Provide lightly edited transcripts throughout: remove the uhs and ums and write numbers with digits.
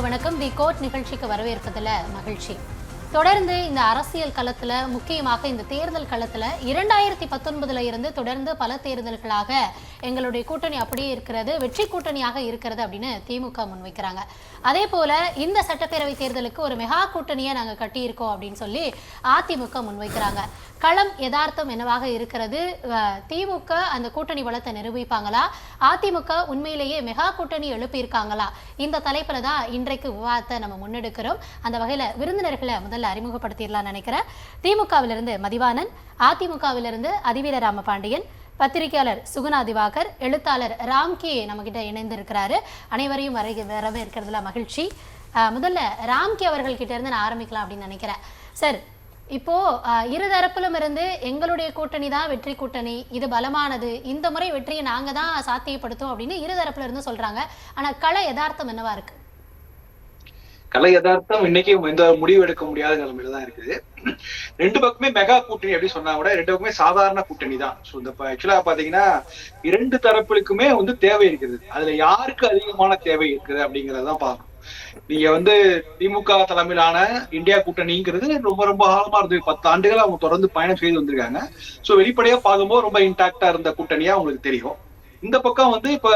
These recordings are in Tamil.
வணக்கம். தி கோர்ட் நிகழ்ச்சிக்கு வரவேற்பதில் மகிழ்ச்சி. தொடர்ந்து இந்த அரசியல் களத்துல, முக்கியமாக இந்த தேர்தல் களத்துல 2019 இருந்து தொடர்ந்து பல தேர்தல்களாக எங்களுடைய கூட்டணி அப்படியே இருக்கிறது, வெற்றி கூட்டணியாக இருக்கிறது அப்படின்னு திமுக முன்வைக்கிறாங்க. அதே போல இந்த சட்டப்பேரவை தேர்தலுக்கு ஒரு மெகா கூட்டணியை நாங்கள் கட்டியிருக்கோம் அப்படின்னு சொல்லி அதிமுக முன்வைக்கிறாங்க. களம் யதார்த்தம் என்னவாக இருக்கிறது? திமுக அந்த கூட்டணி பலத்தை நிரூபிப்பாங்களா? அதிமுக உண்மையிலேயே மெகா கூட்டணி எழுப்பியிருக்காங்களா? இந்த தலைப்புல தான் இன்றைக்கு விவாதத்தை நம்ம முன்னெடுக்கிறோம். அந்த வகையில விருந்தினர்களை முதல்ல அறிமுகப்படுத்திடலாம் நினைக்கிறேன். திமுகவிலிருந்து மதிவாணன், அதிமுகவிலிருந்து அதிவீர ராமபாண்டியன், பத்திரிகையாளர் சுகுணா திவாகர், எழுத்தாளர் ராம்கே நம்ம கிட்ட இணைந்திருக்கிறாரு. அனைவரையும் வரவேற்கிறதுல மகிழ்ச்சி. முதல்ல ராம்கே அவர்கள் கிட்ட இருந்து நான் ஆரம்பிக்கலாம் அப்படின்னு நினைக்கிறேன். சார், இப்போ இருதரப்பிலும் இருந்து எங்களுடைய கூட்டணி தான் வெற்றி கூட்டணி, இது பலமானது, இந்த முறை வெற்றியை நாங்க தான் சாத்தியப்படுத்தும் அப்படின்னு இருதரப்புல இருந்து சொல்றாங்க. ஆனா கள யதார்த்தம் என்னவா இருக்கு? கலை யதார்த்தம் இன்னைக்கு எந்த முடிவு எடுக்க முடியாத நிலைமையில தான் இருக்குது. ரெண்டு பக்கமே மெகா கூட்டணி அப்படி சொன்னா கூட ரெண்டு பக்கமே சாதாரண கூட்டணி தான். ஸோ இந்த ஆக்சுவலா பாத்தீங்கன்னா இரண்டு தரப்புகளுக்குமே தேவை இருக்குது. அதுல யாருக்கு அதிகமான தேவை இருக்குது அப்படிங்கறதான் பார்க்கணும். நீங்க திமுக தலைமையிலான இந்தியா கூட்டணிங்கிறது ரொம்ப ரொம்ப காலமா இருந்து 10 ஆண்டுகள் அவங்க தொடர்ந்து பயணம் செய்து வந்திருக்காங்க. ஸோ வெளிப்படையா பார்க்கும்போது ரொம்ப இன்டாக்டா இருந்த கூட்டணியா உங்களுக்கு தெரியும். இந்த பக்கம் இப்ப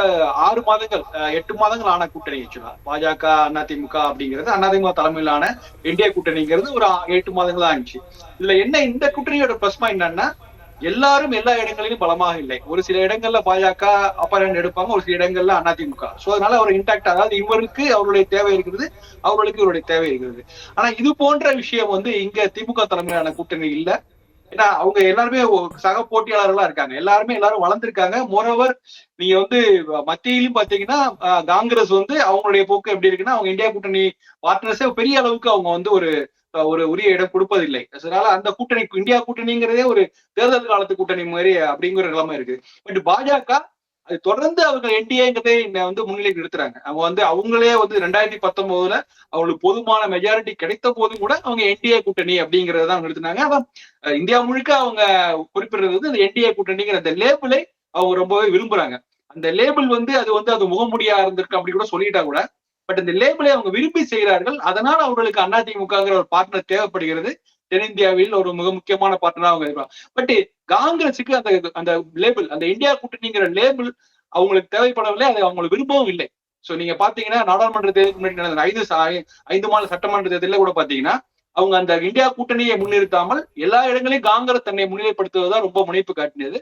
6 மாதங்கள் 8 மாதங்கள் ஆன கூட்டணி ஆக்சுவலா பாஜக அதிமுக அப்படிங்கிறது, அதிமுக தலைமையிலான இந்தியா கூட்டணிங்கிறது ஒரு 8 மாதங்கள் ஆயிடுச்சு. இதுல என்ன இந்த கூட்டணியோட பிளஸ் பாயிண்ட் என்னன்னா, எல்லாரும் எல்லா இடங்களிலும் பலமாக இல்லை. ஒரு சில இடங்கள்ல பாஜக அப்பறம் எடுப்பாங்க, ஒரு சில இடங்கள்ல அதிமுக. சோ அதனால ஒரு இன்டாக்ட், அதாவது இவருக்கு அவருடைய தேவை இருக்கிறது, அவர்களுக்கு இவருடைய தேவை இருக்கிறது. ஆனா இது போன்ற விஷயம் இங்க திமுக தலைமையிலான கூட்டணி இல்ல. ஏன்னா அவங்க எல்லாருமே சக போட்டியாளர்களா இருக்காங்க, எல்லாரும் வளர்ந்துருக்காங்க. மோரோவர் நீங்க மத்தியிலும் பாத்தீங்கன்னா காங்கிரஸ் அவங்களுடைய போக்கு எப்படி இருக்குன்னா, அவங்க இந்தியா கூட்டணி பார்ட்னர்ஸே பெரிய அளவுக்கு அவங்க ஒரு உரிய இடம் கொடுப்பதில்லை. அதனால அந்த கூட்டணி, இந்தியா கூட்டணிங்கிறதே ஒரு தேர்தல் காலத்து கூட்டணி மாதிரி அப்படிங்கிற நிலைமை இருக்கு. பட் பாஜக அது தொடர்ந்து அவங்க என்டிஏங்கிறதே முன்னிலைக்கு நிறுத்துறாங்க. அவங்க அவங்களே 2019 அவங்களுக்கு போதுமான மெஜாரிட்டி கிடைத்த போதும் கூட அவங்க என்டிஏ கூட்டணி அப்படிங்கறதான் நிறுத்தினாங்க. அதான் இந்தியா முழுக்க அவங்க குறிப்பிடுறது இந்த என்டிஏ கூட்டணிங்கிற அந்த லேபிளை அவங்க ரொம்பவே விரும்புறாங்க. அந்த லேபிள் அது முகமுடியா இருந்திருக்கு அப்படி கூட சொல்லிட்டா கூட, பட் இந்த லேபிளை அவங்க விரும்பி செய்கிறார்கள். அதனால அவர்களுக்கு அதிமுகங்கிற ஒரு பார்ட்னர் தேவைப்படுகிறது. தென்னிந்தியாவில் ஒரு மிக முக்கியமான பார்ட்னரா அவங்க இருப்பாங்க. பட் காங்கிரஸுக்கு அந்த லேபிள், அந்த இந்தியா கூட்டணிங்கிற லேபிள் அவங்களுக்கு தேவைப்படவில்லை, அது அவங்களுக்கு விரும்பவும் இல்லை. சோ நீங்க பாத்தீங்கன்னா நாடாளுமன்ற தேர்தலுக்கு முன்னாடி நடந்த 5 மாநில சட்டமன்ற தேர்தலில் கூட பாத்தீங்கன்னா அவங்க அந்த இந்தியா கூட்டணியை முன்னிறுத்தாமல் எல்லா இடங்களையும் காங்கிரஸ் தன்னை முன்னிலைப்படுத்துவதா ரொம்ப முனைப்பு காட்டினது.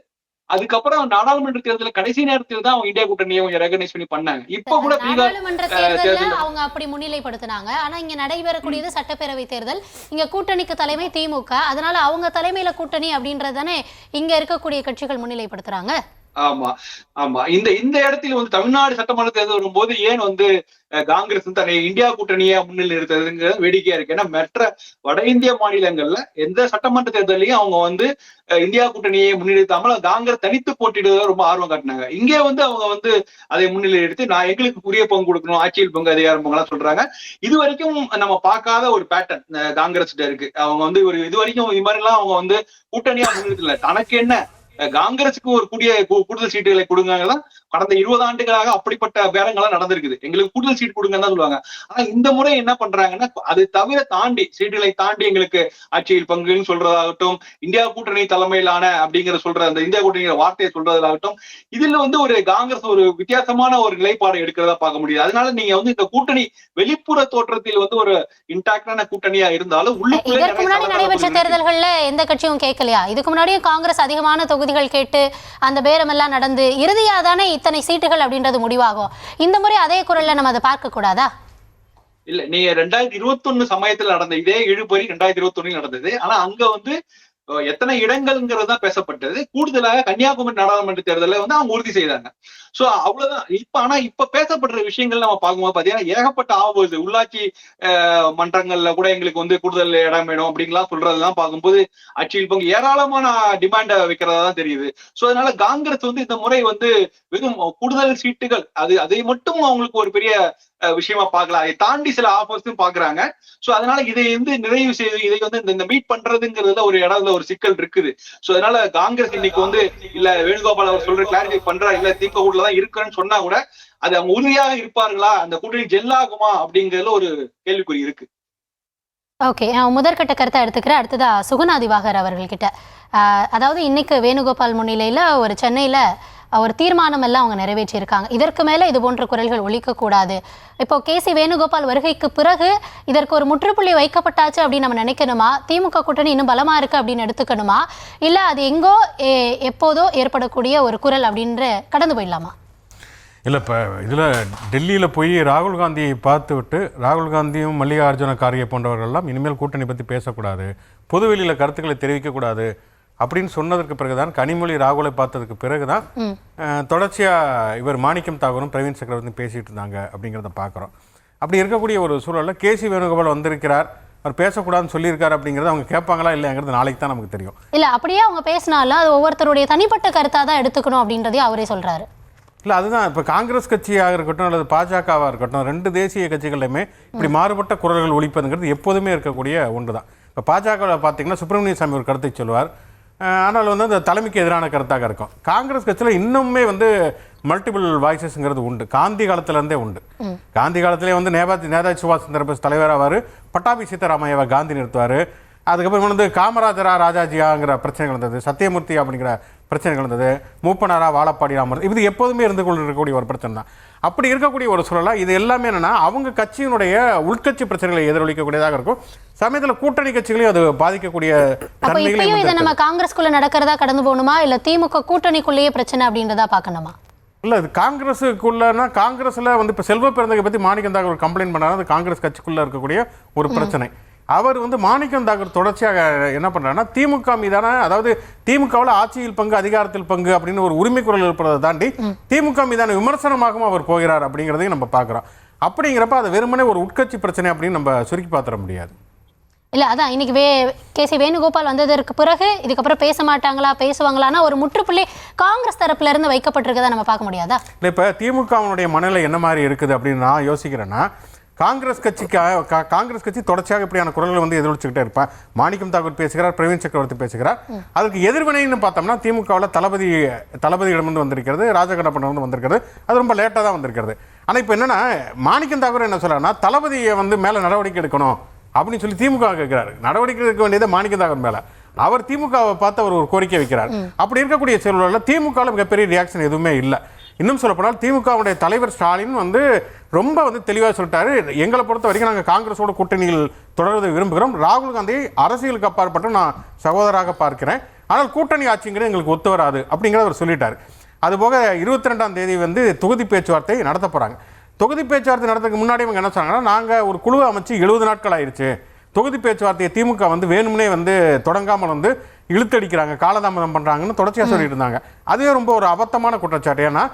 அதுக்கப்புறம் நாடாளுமன்ற தேர்தலில் கடைசி நேரத்தில் தான் அவங்க இந்தியா கூட்டணியை ரெகனைஸ் பண்ணி பண்ணாங்க. இப்ப கூட நாடாளுமன்ற தேர்தலில் அவங்க அப்படி முன்னிலைப்படுத்தினாங்க. ஆனா இங்க நடைபெறக்கூடியது சட்டப்பேரவை தேர்தல். இங்க கூட்டணிக்கு தலைமை திமுக, அதனால அவங்க தலைமையில கூட்டணி அப்படின்றதானே இங்க இருக்கக்கூடிய கட்சிகள் முன்னிலைப்படுத்துறாங்க. ஆமா ஆமா இந்த இடத்துல தமிழ்நாடு சட்டமன்ற தேர்தல் வரும்போது ஏன் காங்கிரஸ் தன்னை இந்தியா கூட்டணியா முன்னிலை நிறுத்துறதுங்கிறது வேடிக்கையா இருக்கு. ஏன்னா மற்ற வட இந்திய மாநிலங்கள்ல எந்த சட்டமன்ற தேர்தலையும் அவங்க இந்தியா கூட்டணியை முன்னிறுத்தாமல் காங்கிரஸ் தனித்து போட்டிடுவதை ரொம்ப ஆர்வம் காட்டினாங்க. இங்கே அவங்க அதை முன்னிலை எடுத்து நான் எங்களுக்கு உரிய பங்கு கொடுக்கணும், ஆட்சியில் பங்கு அதிகாரம் பங்கெல்லாம் சொல்றாங்க. இது வரைக்கும் நம்ம பார்க்காத ஒரு பேட்டர்ன் காங்கிரஸ் இருக்கு. அவங்க இது வரைக்கும் இது மாதிரி எல்லாம் அவங்க கூட்டணியா முன்னிறுத்தல. தனக்கு என்ன காங்கிரஸுக்கு ஒரு கூடுதல் சீட்டுகளை கொடுங்கதான் கடந்த 20 ஆண்டுகளாக அப்படிப்பட்ட பேரங்கள்லாம் நடந்திருக்குது. எங்களுக்கு கூடுதல் சீட் கொடுங்கன்னு தான் சொல்லுவாங்க. ஆனா இந்த முறை என்ன பண்றாங்கன்னா, அது தவிர தாண்டி சீட்டுகளை தாண்டி எங்களுக்கு ஆட்சியில் பங்குன்னு சொல்றதாகட்டும், இந்தியா கூட்டணி தலைமையிலான அப்படிங்கிற அந்த இந்தியா கூட்டணிங்கிற வார்த்தையை சொல்றதாகட்டும், இதுல ஒரு காங்கிரஸ் ஒரு வித்தியாசமான ஒரு நிலைப்பாடு எடுக்கிறதா பார்க்க முடியுது. அதனால நீங்க இந்த கூட்டணி வெளிப்புற தோற்றத்தில் ஒரு இன்டாக்டான கூட்டணியா இருந்தாலும் நடைபெற்ற தேர்தல்கள்ல எந்த கட்சியும் கேட்கலையா? இதுக்கு முன்னாடியும் காங்கிரஸ் அதிகமான தொகுதிகள் கேட்டு அந்த பேரம் எல்லாம் நடந்து இறுதியா தானே இத்தனை சீட்டுகள் அப்படின்றது முடிவாகும். இந்த முறை அதே குரல்ல நம்ம அதை பார்க்க கூடாதா? இல்ல, நீங்க 2021 சமயத்துல நடந்த இதே இழுபறி 2021 நடந்தது. ஆனா அங்க எத்தனை இடங்கள்ங்கிறது தான் பேசப்பட்டது. கூடுதலாக கன்னியாகுமரி நாடாளுமன்ற தேர்தலில் அவங்க உறுதி செய்தாங்க. சோ அவ்வளவுதான். ஆனா இப்ப பேசப்படுற விஷயங்கள் நம்ம பார்க்கும்போது பாத்தீங்கன்னா ஏகப்பட்ட ஆபத்து. உள்ளாட்சி மன்றங்கள்ல கூட எங்களுக்கு கூடுதல் இடம் வேணும் அப்படின்லாம் சொல்றதுதான் பார்க்கும்போது ஆட்சியில் பங்கு ஏராளமான டிமாண்ட வைக்கிறதா தான் தெரியுது. சோ அதனால காங்கிரஸ் இந்த முறை வெறும் கூடுதல் சீட்டுகள் அதை மட்டும் அவங்களுக்கு ஒரு பெரிய விஷயமா பார்க்கலாம். அதை தாண்டி சில ஆஃபர்ஸும் பாக்குறாங்க. சோ அதனால இதை நிறைவு செய்து இதை இந்த மீட் பண்றதுங்கிறதுல ஒரு இடத்துல ஒரு சிக்கல் இருக்குது. சோ அதனால காங்கிரஸ் இன்னைக்கு இல்ல வேணுகோபால் அவர் சொல்ற கிளாரிஃபை பண்றா, இல்ல திமுக கூட்டல தான் இருக்குன்னு சொன்னா கூட அது அவங்க உறுதியாக இருப்பார்களா, அந்த கூட்டணி ஜெல்லாகுமா அப்படிங்கறதுல ஒரு கேள்விக்குறி இருக்கு. ஓகே, முதற்கட்ட கருத்தை எடுத்துக்கிறேன். அடுத்ததா சுகுணா திவாகர் அவர்கள்கிட்ட, அதாவது இன்னைக்கு வேணுகோபால் முன்னிலையில ஒரு சென்னையில ஒரு தீர்மானம் எல்லாம் அவங்க நிறைவேற்றியிருக்காங்க. இதற்கு மேல இது போன்ற குரல்கள் ஒலிக்கக்கூடாது. இப்போ கேசி வேணுகோபால் வருகைக்கு பிறகு இதற்கு ஒரு முற்றுப்புள்ளி வைக்கப்பட்டாச்சு அப்படின்னு நம்ம நினைக்கணுமா? திமுக கூட்டணி இன்னும் பலமா இருக்கு அப்படின்னு எடுத்துக்கணுமா? இல்ல அது எங்கோ எப்போதோ ஏற்படக்கூடிய ஒரு குரல் அப்படின்ற கடந்து போயிடலாமா? இல்லை, இப்போ இதில் டெல்லியில் போய் ராகுல் காந்தியை பார்த்து விட்டு ராகுல் காந்தியும் மல்லிகார்ஜுன கார்கே போன்றவர்கள்லாம் இனிமேல் கூட்டணி பற்றி பேசக்கூடாது, பொதுவெளியில் கருத்துக்களை தெரிவிக்கக்கூடாது அப்படின்னு சொன்னதற்கு பிறகுதான், கனிமொழி ராகுலை பார்த்ததுக்கு பிறகுதான் தொடர்ச்சியாக இவர் மாணிக்கம் தாகூரும் பிரவீன் சக்கரவர்த்தி பேசிகிட்டு இருந்தாங்க அப்படிங்கிறத பார்க்குறோம். அப்படி இருக்கக்கூடிய ஒரு சூழலில் கேசி வேணுகோபால் வந்திருக்கிறார், அவர் பேசக்கூடாதுன்னு சொல்லியிருக்காரு அப்படிங்கிறது அவங்க கேட்பாங்களா இல்லைங்கிறது நாளைக்கு தான் நமக்கு தெரியும். இல்லை, அப்படியே அவங்க பேசினாலும் அது ஒவ்வொருத்தருடைய தனிப்பட்ட கருத்தாக தான் எடுத்துக்கணும் அப்படின்றதையும் அவரே சொல்கிறாரு. இல்லை, அதுதான் இப்போ காங்கிரஸ் கட்சியாக இருக்கட்டும் அல்லது பாஜகவாக இருக்கட்டும், ரெண்டு தேசிய கட்சிகளையுமே இப்படி மாறுபட்ட குரல்கள் ஒலிப்பதுங்கிறது எப்போதுமே இருக்கக்கூடிய ஒன்று தான். இப்போ பாஜகவில் பார்த்தீங்கன்னா சுப்பிரமணிய சாமி ஒரு கருத்தை சொல்லுவார், ஆனால் அந்த தலைமைக்கு எதிரான கருத்தாக இருக்கும். காங்கிரஸ் கட்சியில் இன்னுமே மல்டிபிள் வாய்ஸஸ்ங்கிறது உண்டு, காந்தி காலத்திலேருந்தே உண்டு. காந்தி காலத்திலே நேதாஜி சுபாஷ் சந்திர போஸ் தலைவராவார், பட்டாபி சீதாராமையாவை காந்தி நிறுத்துவார். அதுக்கப்புறம் காமராஜரா ராஜாஜியாங்கிற பிரச்சனைகள் இருந்தது, சத்தியமூர்த்தி அப்படிங்கிற பிரச்சனைகள் இருந்தது, மூப்பனாரா வாழப்பாடி ராமர், இது எப்போதுமே இருந்து கொண்டு இருக்கக்கூடிய ஒரு பிரச்சனை தான். அப்படி இருக்கக்கூடிய ஒரு சூழலாக இது எல்லாமே என்னன்னா அவங்க கட்சியினுடைய உள்கட்சி பிரச்சனைகளை எதிரொலிக்கக்கூடியதாக இருக்கும். சமயத்தில் கூட்டணி கட்சிகளையும் அது பாதிக்கக்கூடிய தன்மைகளையும். இதை நம்ம காங்கிரஸ்குள்ள நடக்கிறதா கடந்து போகணுமா, இல்லை திமுக கூட்டணிக்குள்ளேயே பிரச்சனை அப்படின்றதா பார்க்கணுமா? இல்லை, அது காங்கிரஸுக்குள்ளனா காங்கிரஸில் இப்போ செல்வ பெருந்தகை பற்றி மாணிக்கம் தாகூர் கம்ப்ளைண்ட் பண்ணாலும் அது காங்கிரஸ் கட்சிக்குள்ளே இருக்கக்கூடிய ஒரு பிரச்சனை. அவர் மாணிக்கம் தாகூர் தொடர்ச்சியாக என்ன பண்ணுறாருன்னா திமுக மீதான, அதாவது திமுகவில் ஆட்சியில் பங்கு அதிகாரத்தில் பங்கு அப்படின்னு ஒரு உரிமை குரல் இருப்பதை தாண்டி திமுக மீதான விமர்சனமாகவும் அவர் போகிறார் அப்படிங்கிறதையும் நம்ம பார்க்குறோம். அப்படிங்கிறப்ப அது வெறுமனே ஒரு உட்கட்சி பிரச்சனை அப்படின்னு நம்ம சுருக்கி பார்த்துட முடியாது. இல்லை, அதான் இன்னைக்கு கேசி வேணுகோபால் வந்ததற்கு பிறகு இதுக்கப்புறம் பேச மாட்டாங்களா பேசுவாங்களான்னா ஒரு முற்றுப்புள்ளி காங்கிரஸ் தரப்புல இருந்து வைக்கப்பட்டிருக்கதா நம்ம பார்க்க முடியாதா? இல்லை, இப்போ திமுகவுடைய மனநிலை என்ன மாதிரி இருக்குது அப்படின்னு நான் யோசிக்கிறேன்னா, காங்கிரஸ் கட்சி தொடர்ச்சியாக இப்படியான குரல்கள் எதிரொலிச்சுக்கிட்டே இருப்பேன். மாணிக்கம் தாகூர் பேசுகிறார், பிரவீன் சக்கரவர்த்தி பேசுகிறார். அதுக்கு எதிர்வினைன்னு பார்த்தோம்னா திமுகவில் தளபதியிடமிருந்து வந்திருக்கிறது, ராஜகண்ணப்பன் வந்திருக்கிறது. அது ரொம்ப லேட்டாக தான் வந்திருக்கிறது. ஆனால் இப்போ என்னன்னா மாணிக்கம் தாகூர் என்ன சொல்றாருன்னா, தளபதியை மேலே நடவடிக்கை எடுக்கணும் அப்படின்னு சொல்லி திமுக கேட்கிறாரு. நடவடிக்கை எடுக்க வேண்டியது மாணிக்கம் தாகூர் மேலே. அவர் திமுகவை பார்த்து அவர் ஒரு கோரிக்கை வைக்கிறார். அப்படி இருக்கக்கூடிய சூழலில் திமுகவில் மிகப்பெரிய ரியாக்ஷன் எதுவுமே இல்லை. இன்னும் சொல்லப்போனால் திமுகவுடைய தலைவர் ஸ்டாலின் ரொம்ப தெளிவாக சொல்லிட்டாரு, எங்களை பொறுத்த வரைக்கும் நாங்கள் காங்கிரஸோட கூட்டணியில் தொடர்வதை விரும்புகிறோம், ராகுல் காந்தியை அரசியலுக்கு அப்பாற்பட்டு நான் சகோதராக பார்க்கிறேன், ஆனால் கூட்டணி ஆட்சிங்கிறது எங்களுக்கு ஒத்து வராது அப்படிங்கிறத அவர் சொல்லிட்டார். அதுபோக 22ஆம் தேதி தொகுதி பேச்சுவார்த்தை நடத்த போகிறாங்க. தொகுதி பேச்சுவார்த்தை நடத்துறதுக்கு முன்னாடி இவங்க என்ன சொன்னாங்கன்னா, நாங்கள் ஒரு குழுவை அமைச்சு 70 நாட்கள் ஆயிடுச்சு, தொகுதி பேச்சுவார்த்தையை திமுக வேணும்னே தொடங்காமல் இழுத்தடிக்கிறாங்க, காலதாமதம் பண்ணுறாங்கன்னு தொடர்ச்சியாக சொல்லிட்டு இருந்தாங்க. அதுவே ரொம்ப ஒரு அபத்தமான குற்றச்சாட்டு. ஏன்னா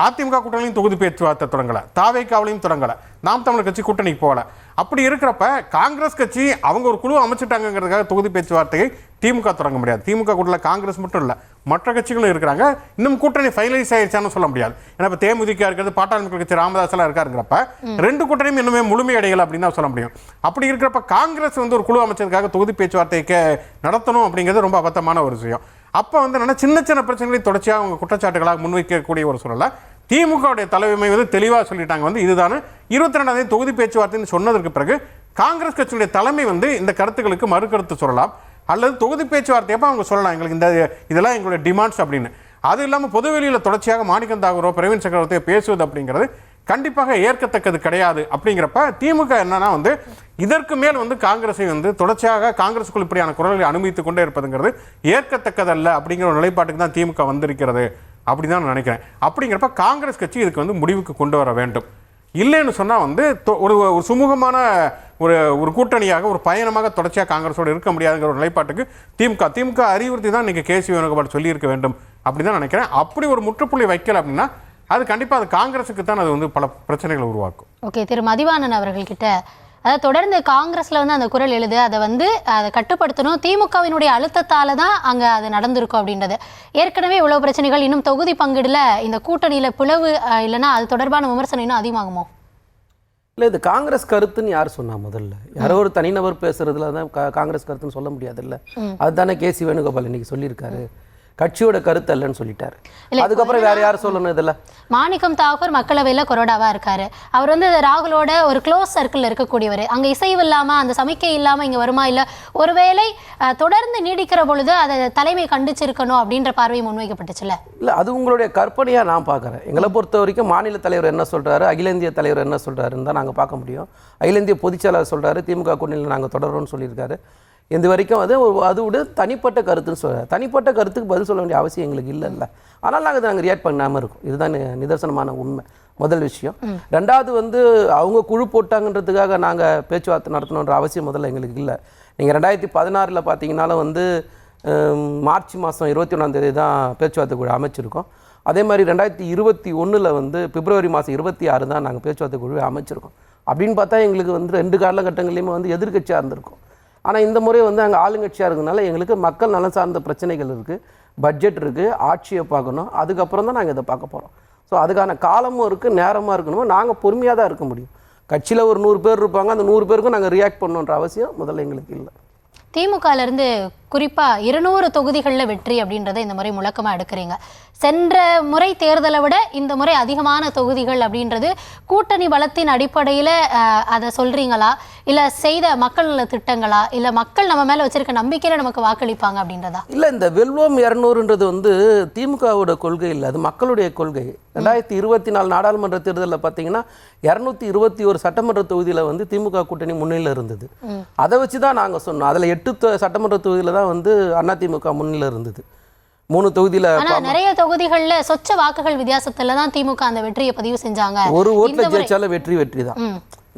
அதிமுக கூட்டணியும் தொகுதி பேச்சுவார்த்தை தொடங்கலை, தாவேக்காவிலையும் தொடங்கலை, நாம் தமிழர் கட்சி கூட்டணிக்கு போகல. அப்படி இருக்கிறப்ப காங்கிரஸ் கட்சி அவங்க ஒரு குழு அமைச்சிட்டாங்கிறதுக்காக தொகுதி பேச்சுவார்த்தையை திமுக தொடங்க முடியாது. திமுக கூட்டணியில் காங்கிரஸ் மட்டும் இல்லை, மற்ற கட்சிகளும் இருக்கிறாங்க. இன்னும் கூட்டணி ஃபைனலைஸ் ஆயிடுச்சான்னு சொல்ல முடியாது. ஏன்னா இப்போ தேமுதிக இருக்கிறது, பாட்டாளி மக்கள் கட்சி ராமதாஸ் எல்லாம் இருக்காருங்கிறப்ப ரெண்டு கூட்டணியும் இன்னுமே முழுமையடையலை அப்படின்னு தான் சொல்ல முடியும். அப்படி இருக்கிறப்ப காங்கிரஸ் ஒரு குழு அமைச்சதுக்காக தொகுதி பேச்சுவார்த்தைக்கு நடத்தணும் அப்படிங்கிறது ரொம்ப அபத்தமான ஒரு விஷயம். அப்போ என்னன்னா சின்ன சின்ன பிரச்சனைகளை தொடர்ச்சியாக அவங்க குற்றச்சாட்டுகளாக முன்வைக்கக்கூடிய ஒரு சூழலை திமுகவுடைய தலைமை தெளிவாக சொல்லிட்டாங்க. இதுதான் 22ஆம் தேதி தொகுதி பேச்சுவார்த்தைன்னு சொன்னதற்கு பிறகு காங்கிரஸ் கட்சியுடைய தலைமை இந்த கருத்துக்களுக்கு மறுக்கருத்து சொல்லலாம், அல்லது தொகுதி பேச்சுவார்த்தையப்போ அவங்க சொல்லலாம் எங்களுக்கு இதெல்லாம் எங்களுடைய டிமாண்ட்ஸ் அப்படின்னு. அது இல்லாமல் பொதுவெளியில் தொடர்ச்சியாக மாணிக்கம் தாகூரோ பிரவீன் சக்கரவர்த்தியோ பேசுவது அப்படிங்கிறது கண்டிப்பாக ஏற்கத்தக்கது கிடையாது. அப்படிங்கிறப்ப திமுக என்னன்னா இதற்கு மேல் காங்கிரஸை தொடர்ச்சியாக காங்கிரஸுக்குள் இப்படியான குரல்களை அனுமதித்துக் கொண்டே இருப்பதுங்கிறது ஏற்கத்தக்கதல்ல அப்படிங்கிற ஒரு நிலைப்பாட்டுக்கு தான் திமுக வந்திருக்கிறது அப்படின்னு தான் நினைக்கிறேன். அப்படிங்கிறப்ப காங்கிரஸ் கட்சி இதுக்கு முடிவுக்கு கொண்டு வர வேண்டும். இல்லைன்னு சொன்னால் ஒரு சுமூகமான ஒரு கூட்டணியாக ஒரு பயணமாக தொடர்ச்சியாக காங்கிரஸோடு இருக்க முடியாதுங்கிற ஒரு நிலைப்பாட்டுக்கு திமுக அறிவுறுத்தி தான் இன்னைக்கு கேசி வேணுகோபால் சொல்லியிருக்க வேண்டும் அப்படின்னு தான் நினைக்கிறேன். அப்படி ஒரு முற்றுப்புள்ளி வைக்கல அப்படின்னா அது கண்டிப்பாக அது காங்கிரஸுக்கு தான் அது பல பிரச்சனைகளை உருவாக்கும். ஓகே, திரு மதிவாணன் அவர்கள்கிட்ட அதாவது தொடர்ந்து காங்கிரஸ்ல வந்து அந்த குரல் எழுது, அதை கட்டுப்படுத்தணும், திமுகவினுடைய அழுத்தத்தால தான் அங்க அது நடந்திருக்கும் அப்படின்றது. ஏற்கனவே இவ்வளவு பிரச்சனைகள், இன்னும் தொகுதி பங்கீடுல இந்த கூட்டணியில பிளவு இல்லைன்னா அது தொடர்பான விமர்சனம் இன்னும் அதிகமாகுமோ? இல்லை, இது காங்கிரஸ் கருத்துன்னு யார் சொன்னா? முதல்ல யாரோ ஒரு தனிநபர் பேசுறதுல தான் காங்கிரஸ் கருத்துன்னு சொல்ல முடியாது இல்லை. அதுதானே கேசி வேணுகோபால் இன்னைக்கு சொல்லியிருக்காரு, கட்சியோட கருத்து அல்லன்னு சொல்லிட்டாரு. அதுக்கப்புறம் வேற யார் சொல்லணும்? இதுல மாணிக்கம் தாக்கூர் மக்களவையில கொறடாவா இருக்காரு. அவர் வந்து ராகுலோட ஒரு க்ளோஸ் சர்க்கிள் இருக்கக்கூடியவர். அங்க இசைவு இல்லாம அந்த சமிக்கை இல்லாம இங்க வருமா? இல்ல ஒருவேளை தொடர்ந்து நீடிக்கிற பொழுது அதை தலைமை கண்டிச்சிருக்கணும் அப்படின்ற பார்வை முன்வைக்கப்பட்டுச்சுல. இல்ல, அது உங்களுடைய கற்பனையா நான் பார்க்குறேன். எங்களை பொறுத்த வரைக்கும் மாநில தலைவர் என்ன சொல்றாரு, அகில இந்திய தலைவர் என்ன சொல்றாருன்னு தான் நாங்கள் பார்க்க முடியும். அகில இந்திய பொதுச்செயலாளர் சொல்றாரு திமுக கூட்டணியில் நாங்கள் தொடரோம்னு சொல்லியிருக்காரு. இந்த வரைக்கும் அதோட தனிப்பட்ட கருத்துன்னு சொல்கிறார். தனிப்பட்ட கருத்துக்கு பதில் சொல்ல வேண்டிய அவசியம் எங்களுக்கு இல்லைல்ல. ஆனால் நாங்கள் ரியாக்ட் பண்ணாமல் இருக்கோம். இதுதான் நிதர்சனமான உண்மை. முதல் விஷயம். ரெண்டாவது வந்து அவங்க குழு போட்டாங்கன்றதுக்காக நாங்கள் பேச்சுவார்த்தை நடத்தணுன்ற அவசியம் முதல்ல எங்களுக்கு இல்லை. நீங்கள் 2016 பார்த்தீங்கன்னாலும் வந்து மார்ச் மாதம் 21 தான் பேச்சுவார்த்தை குழு அமைச்சிருக்கோம். அதே மாதிரி 2021 வந்து பிப்ரவரி மாதம் 26 தான் நாங்கள் பேச்சுவார்த்தை குழுவை அமைச்சிருக்கோம். அப்படின்னு பார்த்தா எங்களுக்கு வந்து 2 காலகட்டங்கள்லையுமே வந்து எதிர்க்கட்சியாக இருந்திருக்கும். ஆனால் இந்த முறை வந்து அங்கே ஆளுங்கட்சியாக இருக்கிறதுனால எங்களுக்கு மக்கள் நலன் சார்ந்த பிரச்சனைகள் இருக்குது, பட்ஜெட் இருக்குது, ஆட்சியை பார்க்கணும். அதுக்கப்புறம் தான் நாங்கள் இதை பார்க்க போகிறோம். ஸோ அதுக்கான காலமும் இருக்குது, நேரமாக இருக்கணுமோ. நாங்கள் பொறுமையாக தான் இருக்க முடியும். கட்சியில் ஒரு 100 பேர் இருப்பாங்க, அந்த 100 பேருக்கும் நாங்கள் ரியாக்ட் பண்ணணுன்ற அவசியம் முதல்ல எங்களுக்கு இல்லை. திமுகலேருந்து குறிப்பாக 200 தொகுதிகளில் வெற்றி அப்படின்றத இந்த முறை முழக்கமாக எடுக்கிறீங்க. சென்ற முறை தேர்தலை விட இந்த முறை அதிகமான தொகுதிகள் அப்படின்றது கூட்டணி பலத்தின் அடிப்படையில் அதை சொல்கிறீங்களா, இல்லை செய்த மக்கள் நல திட்டங்களா, இல்லை மக்கள் நம்ம மேலே வச்சிருக்க நம்பிக்கையில் நமக்கு வாக்களிப்பாங்க அப்படின்றதா? இல்லை, இந்த வெல்வோம் 200ன்றது வந்து திமுகவோட கொள்கை இல்லை, அது மக்களுடைய கொள்கை. 2024 நாடாளுமன்ற தேர்தலில் பார்த்தீங்கன்னா 221 சட்டமன்ற தொகுதியில் வந்து திமுக கூட்டணி முன்னிலையில் இருந்தது. அதை வச்சு தான் நாங்கள் சொன்னோம். அதில் 8 சட்டமன்ற தொகுதியில் தான் வந்து அதிமுக முன்னிலையில் இருந்தது. 3 தொகுதியில் நிறைய தொகுதிகளில் சொச்ச வாக்குகள் வித்தியாசத்துல தான் திமுக அந்த வெற்றியை பதிவு செஞ்சாங்க. ஒரு ஓட்டில் ஜெயிச்சாலும் வெற்றி தான்.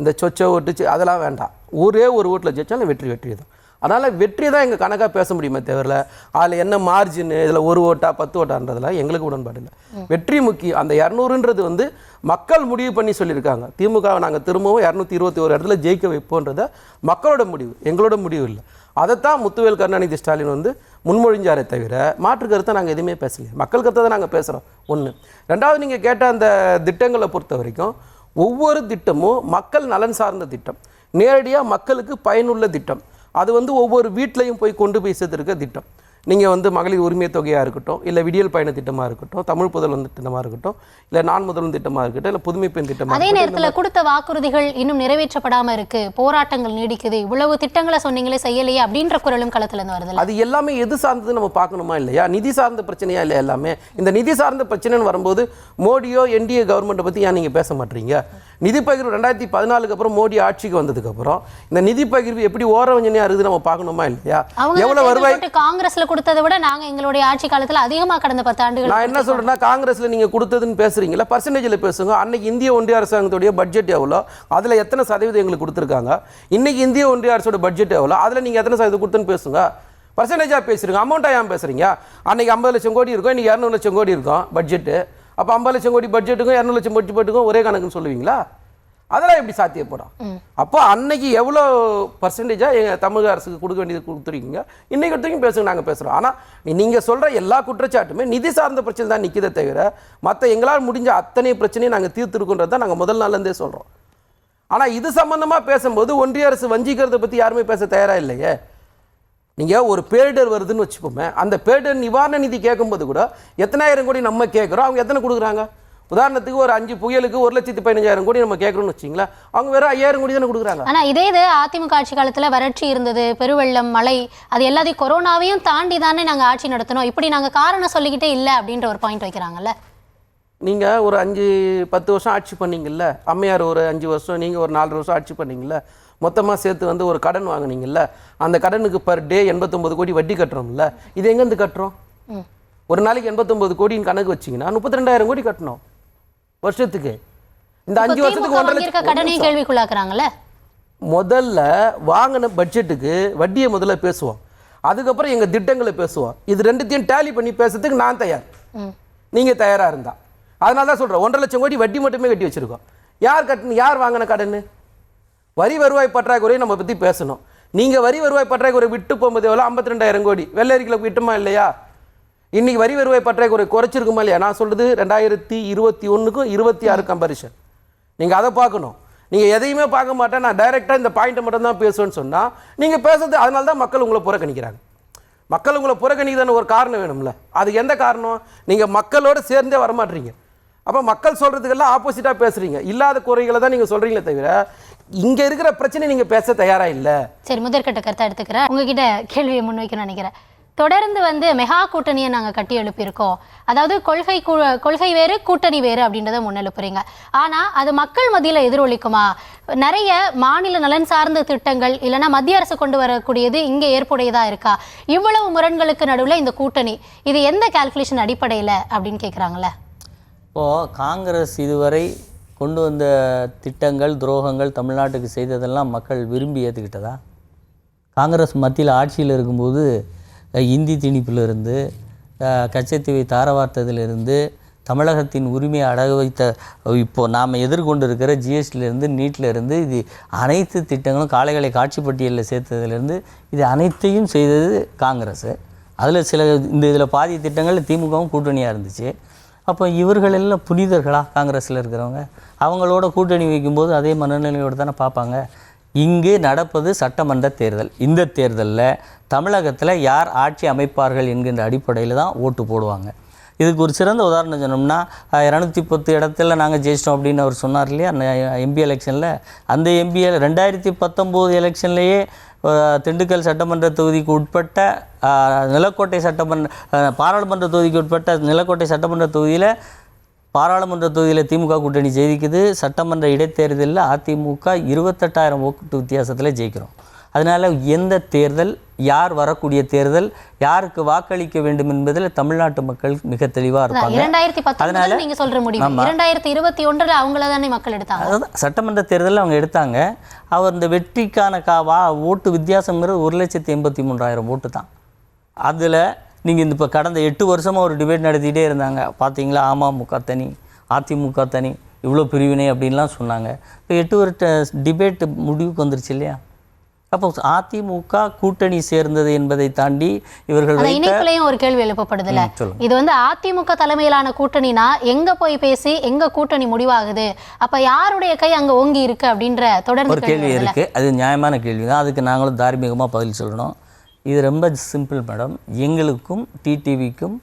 இந்த சொச்ச ஓட்டு அதெல்லாம் வேண்டாம். ஒரே ஒரு ஓட்டில் ஜெயிச்சாலும் வெற்றி தான். அதனால் வெற்றி தான் எங்கள் கணக்காக பேச முடியுமே தவிர அதில் என்ன மார்ஜின், இதில் 1 ஓட்டா 10 ஓட்டான்றதுலாம் எங்களுக்கு உடன்பாடு இல்லை. வெற்றி முக்கியம். அந்த 200ன்றது வந்து மக்கள் முடிவு பண்ணி சொல்லியிருக்காங்க. திமுகவை நாங்கள் திரும்பவும் 221 இடத்துல ஜெயிக்க வைப்போன்றத மக்களோட முடிவு, எங்களோட முடிவு இல்லை. அதைத்தான் முத்துவேல் கருணாநிதி ஸ்டாலின் வந்து முன்மொழிஞ்சாரே தவிர மாற்று கருத்தை நாங்கள் எதுவுமே பேசலையே. மக்கள் கருத்தை தான் நாங்கள் பேசுகிறோம். ஒன்று. ரெண்டாவது, நீங்கள் கேட்ட அந்த திட்டங்களை பொறுத்த வரைக்கும் ஒவ்வொரு திட்டமும் மக்கள் நலன் சார்ந்த திட்டம், நேரடியாக மக்களுக்கு பயனுள்ள திட்டம். அது வந்து ஒவ்வொரு வீட்லையும் போய் கொண்டு போய் சேர்த்துருக்க திட்டம். நீங்கள் வந்து மகளிர் உரிமை தொகையாக இருக்கட்டும், இல்லை விடியல் பயண திட்டமாக இருக்கட்டும், தமிழ் புதல்வன் திட்டமாக இருக்கட்டும், இல்லை நான் முதல்வன் திட்டமாக இருக்கட்டும், இல்லை புதுமை பெண் திட்டமாக. அதே நேரத்தில் கொடுத்த வாக்குறுதிகள் இன்னும் நிறைவேற்றப்படாமல் இருக்கு, போராட்டங்கள் நீடிக்குது, இவ்வளவு திட்டங்களை சொன்னீங்களே செய்யலையே அப்படின்ற குரலும் களத்துல இருந்து வருது. அது எல்லாமே எது சார்ந்தது நம்ம பார்க்கணுமா இல்லையா? நிதி சார்ந்த பிரச்சனையா இல்லை எல்லாமே? இந்த நிதி சார்ந்த பிரச்சனைன்னு வரும்போது மோடியோ என்டிஏ கவர்மெண்ட்டை பற்றி ஏன் நீங்கள் பேச மாட்டீங்க? நிதி பகிர்வு 2014 அப்புறம் மோடி ஆட்சிக்கு வந்ததுக்கு அப்புறம் இந்த நிதி பகிர்வு எப்படி ஓரவஞ்சனையா இருக்குது நம்ம பார்க்கணுமா இல்லையா? எவ்வளவு வருவாய் காங்கிரஸ்ல கொடுத்ததை விட நாங்க எங்களுடைய ஆட்சி காலத்துல அதிகமா கடந்த 10 ஆண்டுகள். நான் என்ன சொல்றேன்னா, காங்கிரஸ்ல நீங்க கொடுத்ததுன்னு பேசுறீங்களா, பர்சன்டேஜ்ல பேசுங்க. அன்னைக்கு இந்திய ஒன்றிய அரசாங்கத்துடைய பட்ஜெட் எவ்வளோ, அதுல எத்தனை சதவீதம் எங்களுக்கு கொடுத்துருக்காங்க, இன்னைக்கு இந்திய ஒன்றிய அரசோட பட்ஜெட் எவ்வளோ, அதுல நீங்க எத்தனை சதவீதம் கொடுத்துன்னு பேசுங்க. பர்சன்டேஜா பேசுறீங்க, அமௌண்ட்டா ஏன் பேசுறீங்க? அன்னைக்கு 50 லட்சம் கோடி இருக்கும், இன்னைக்கு 200 லட்சம் கோடி இருக்கும் பட்ஜெட்டு. அப்போ 50 லட்சம் கோடி பட்ஜெட்டுக்கும் 200 லட்சம் பட்ஜெட்டுக்கும் ஒரே கணக்குன்னு சொல்லுவீங்களா? அதெல்லாம் எப்படி சாத்தியப்படும்? அப்போ அன்னைக்கு எவ்வளோ பர்சன்டேஜாக எங்கள் தமிழக அரசுக்கு கொடுக்க வேண்டியது கொடுத்துருக்கீங்க, இன்னைக்கு வரைக்கும் பேசுங்க, நாங்கள் பேசுகிறோம். ஆனால் நீங்கள் சொல்கிற எல்லா குற்றச்சாட்டுமே நிதி சார்ந்த பிரச்சனை தான் நிற்கிறதே தவிர மற்ற எங்களால் முடிஞ்ச அத்தனை பிரச்சனையும் நாங்கள் தீர்த்துருக்குன்றது தான் நாங்கள் முதல் நாள்லேருந்தே சொல்கிறோம். ஆனால் இது சம்மந்தமாக பேசும்போது ஒன்றிய அரசு வஞ்சிக்கிறத பற்றி யாருமே பேச தயாராக இல்லையே. நீங்கள் ஒரு பேரிடர் வருதுன்னு வச்சுப்போமே, அந்த பேரிடர் நிவாரண நிதி கேட்கும்போது கூட எத்தனாயிரம் கோடி நம்ம கேட்குறோம், அவங்க எத்தனை கொடுக்குறாங்க? உதாரணத்துக்கு ஒரு 5 புயலுக்கு 1,15,000 கோடி நம்ம கேட்கணும்னு வச்சிங்களா, அவங்க வெறும் 5,000 கோடி தானே கொடுக்குறாங்க. ஆனால் இதே இது அதிமுக ஆட்சி காலத்தில் வறட்சி இருந்தது, பெருவெள்ளம், மழை, அது எல்லாத்தையும் கொரோனாவையும் தாண்டி தானே நாங்கள் ஆட்சி நடத்தணும், இப்படி நாங்கள் காரணம் சொல்லிக்கிட்டே இல்லை அப்படின்ற ஒரு பாயிண்ட் வைக்கிறாங்கல்ல. நீங்கள் ஒரு 5-10 வருஷம் ஆட்சி பண்ணீங்கல்ல, அம்மையார் ஒரு 5 வருஷம், நீங்கள் ஒரு 4 வருஷம் ஆட்சி பண்ணீங்கல்ல, மொத்தமாக சேர்த்து வந்து ஒரு கடன் வாங்கினீங்கல்ல, அந்த கடனுக்கு பர் டே 89 கோடி வட்டி கட்டுறோம்ல, இது எங்கேருந்து கட்டுறோம்? ஒரு நாளைக்கு 89 கோடின்னு கணக்கு வச்சிங்கன்னா 32,000 கோடி கட்டணும் வருஷத்துக்கு. இந்த 5 வருஷத்துக்கு 1.5 லட்சம் கடனை கேள்விக்குள்ளாக்குறாங்கல்ல. முதல்ல வாங்கின பட்ஜெட்டுக்கு வட்டியை முதல்ல பேசுவோம், அதுக்கப்புறம் எங்கள் திட்டங்களை பேசுவோம். இது ரெண்டுத்தையும் டேலி பண்ணி பேசுறதுக்கு நான் தயார், நீங்கள் தயாராக இருந்தா. அதனால தான் சொல்கிறேன், 1.5 லட்சம் கோடி வட்டி மட்டுமே கட்டி வச்சிருக்கோம். யார் கட்டணும்? யார் வாங்கின கடன்? வரி வருவாய் பற்றாக்குறையை நம்ம பற்றி பேசணும். நீங்கள் வரி வருவாய் பற்றாக்குறை விட்டு போகும்போது எவ்வளோ 52,000 கோடி வெள்ளரிக்கில் விட்டுமா இல்லையா? இன்றைக்கி வரி வருவாய் பற்றாக்குறை குறைச்சிருக்குமா இல்லையா? நான் சொல்கிறது 2021க்கும் 26 கம்பேரிஷன். நீங்கள் அதை பார்க்கணும். நீங்கள் எதையுமே பார்க்க மாட்டேன், நான் டைரெக்டாக இந்த பாயிண்ட்டை மட்டும் தான் பேசுவேன்னு சொன்னால் நீங்கள் பேசுறது அதனால தான் மக்கள் உங்களை புறக்கணிக்கிறாங்க. மக்கள் உங்களை புறக்கணிக்குதான ஒரு காரணம் வேணும்ல. அதுக்கு எந்த காரணம்? நீங்கள் மக்களோடு சேர்ந்தே வரமாட்டீங்க. அப்போ மக்கள் சொல்கிறதுக்கெல்லாம் ஆப்போசிட்டாக பேசுகிறீங்க. இல்லாத குறைகளை தான் நீங்கள் சொல்கிறீங்களே தவிர இங்கே இருக்கிற பிரச்சனை நீங்கள் பேச தயாராக இல்லை. சரி, முதற்கட்ட கருத்தை எடுத்துக்கிறேன். உங்ககிட்ட கேள்வியை முன்வைக்கணும்னு நினைக்கிறேன். தொடர்ந்து மெகா கூட்டணியை நாங்கள் கட்டி எழுப்பியிருக்கோம். அதாவது கொள்கை வேறு கூட்டணி வேறு அப்படின்றத முன்னெழுப்புறீங்க. ஆனால் அது மக்கள் மத்தியில் எதிரொலிக்குமா? நிறைய மாநில நலன் சார்ந்த திட்டங்கள் இல்லைன்னா மத்திய அரசு கொண்டு வரக்கூடியது இங்கே ஏற்புடையதாக இருக்கா? இவ்வளவு முரண்களுக்கு நடுவில் இந்த கூட்டணி இது எந்த கால்குலேஷன் அடிப்படையில் அப்படின்னு கேட்குறாங்களே. இப்போது காங்கிரஸ் இதுவரை கொண்டு வந்த திட்டங்கள் துரோகங்கள் தமிழ்நாட்டுக்கு செய்ததெல்லாம் மக்கள் விரும்பி ஏற்றுக்கிட்டதா? காங்கிரஸ் மத்தியில் ஆட்சியில் இருக்கும்போது இந்தி திணிப்பிலிருந்து கச்சத்தீவை தாரவார்த்ததிலிருந்து தமிழகத்தின் உரிமையை அடகு வைத்த இப்போது நாம் எதிர்கொண்டு இருக்கிற ஜிஎஸ்டியிலேருந்து நீட்டிலேருந்து இது அனைத்து திட்டங்களும் காளைகளை காட்சி பட்டியலில் சேர்த்ததுலேருந்து இது அனைத்தையும் செய்தது காங்கிரஸ். அதில் சில இதில் பாதி திட்டங்கள் திமுகவும் கூட்டணியாக இருந்துச்சு. அப்போ இவர்கள் எல்லாம் புனிதர்களா? காங்கிரஸில் இருக்கிறவங்க அவங்களோட கூட்டணி வைக்கும்போது அதே மனநிலையோடு தானே பார்ப்பாங்க. இங்கு நடப்பது சட்டமன்ற தேர்தல். இந்த தேர்தலில் தமிழகத்தில் யார் ஆட்சி அமைப்பார்கள் என்கின்ற அடிப்படையில் தான் ஓட்டு போடுவாங்க. இதுக்கு ஒரு சிறந்த உதாரணம் சொன்னோம்னா 210 இடத்துல நாங்கள் ஜெயிச்சிட்டோம் அப்படின்னு அவர் சொன்னார் இல்லையா எம்பி எலெக்ஷனில். அந்த எம்பி 2019 எலெக்ஷன்லேயே திண்டுக்கல் சட்டமன்ற தொகுதிக்கு உட்பட்ட நிலக்கோட்டை பாராளுமன்ற தொகுதிக்கு உட்பட்ட நிலக்கோட்டை சட்டமன்ற தொகுதியில் பாராளுமன்ற தொகுதியில் திமுக கூட்டணி ஜெயிக்குது. சட்டமன்ற இடைத்தேர்தலில் அதிமுக 28,000 ஓட்டு வித்தியாசத்தில் ஜெயிக்கிறோம். அதனால் எந்த தேர்தல், யார் வரக்கூடிய தேர்தல், யாருக்கு வாக்களிக்க வேண்டும் என்பதில் தமிழ்நாட்டு மக்கள் மிக தெளிவாக இருப்பாங்க. 2019 நீங்க சொல்ற முடிவு 2021 அவங்கள தானே மக்கள் எடுத்தாங்க. அதான் சட்டமன்ற தேர்தலில் அவங்க எடுத்தாங்க. அவர் இந்த வெற்றிக்கான ஓட்டு வித்தியாசங்கிறது 1,83,000 ஓட்டு தான். அதில் நீங்கள் இந்த இப்போ கடந்த 8 வருஷமாக ஒரு டிபேட் நடத்திகிட்டே இருந்தாங்க. பார்த்தீங்களா, அமமுக தனி அதிமுக தனி இவ்வளோ பிரிவினை அப்படின்லாம் சொன்னாங்க. இப்போ 8 வருஷ டிபேட் முடிவுக்கு வந்துருச்சு இல்லையா? அப்போ அதிமுக கூட்டணி சேர்ந்தது என்பதை தாண்டி இவர்கள் இணைப்புலையும் ஒரு கேள்வி எழுப்பப்படுதுல. இது அதிமுக தலைமையிலான கூட்டணினா எங்க போய் பேசி எங்க கூட்டணி முடிவாகுது, அப்ப யாருடைய கை அங்க ஓங்கி இருக்கு அப்படின்ற தொடர்ந்து ஒரு கேள்வி இருக்கு. அது நியாயமான கேள்வி தான். அதுக்கு நாங்களும் தார்மீகமாக பதில் சொல்லணும். இது ரொம்ப சிம்பிள் மேடம். எங்களுக்கும் டிடிவிக்கும்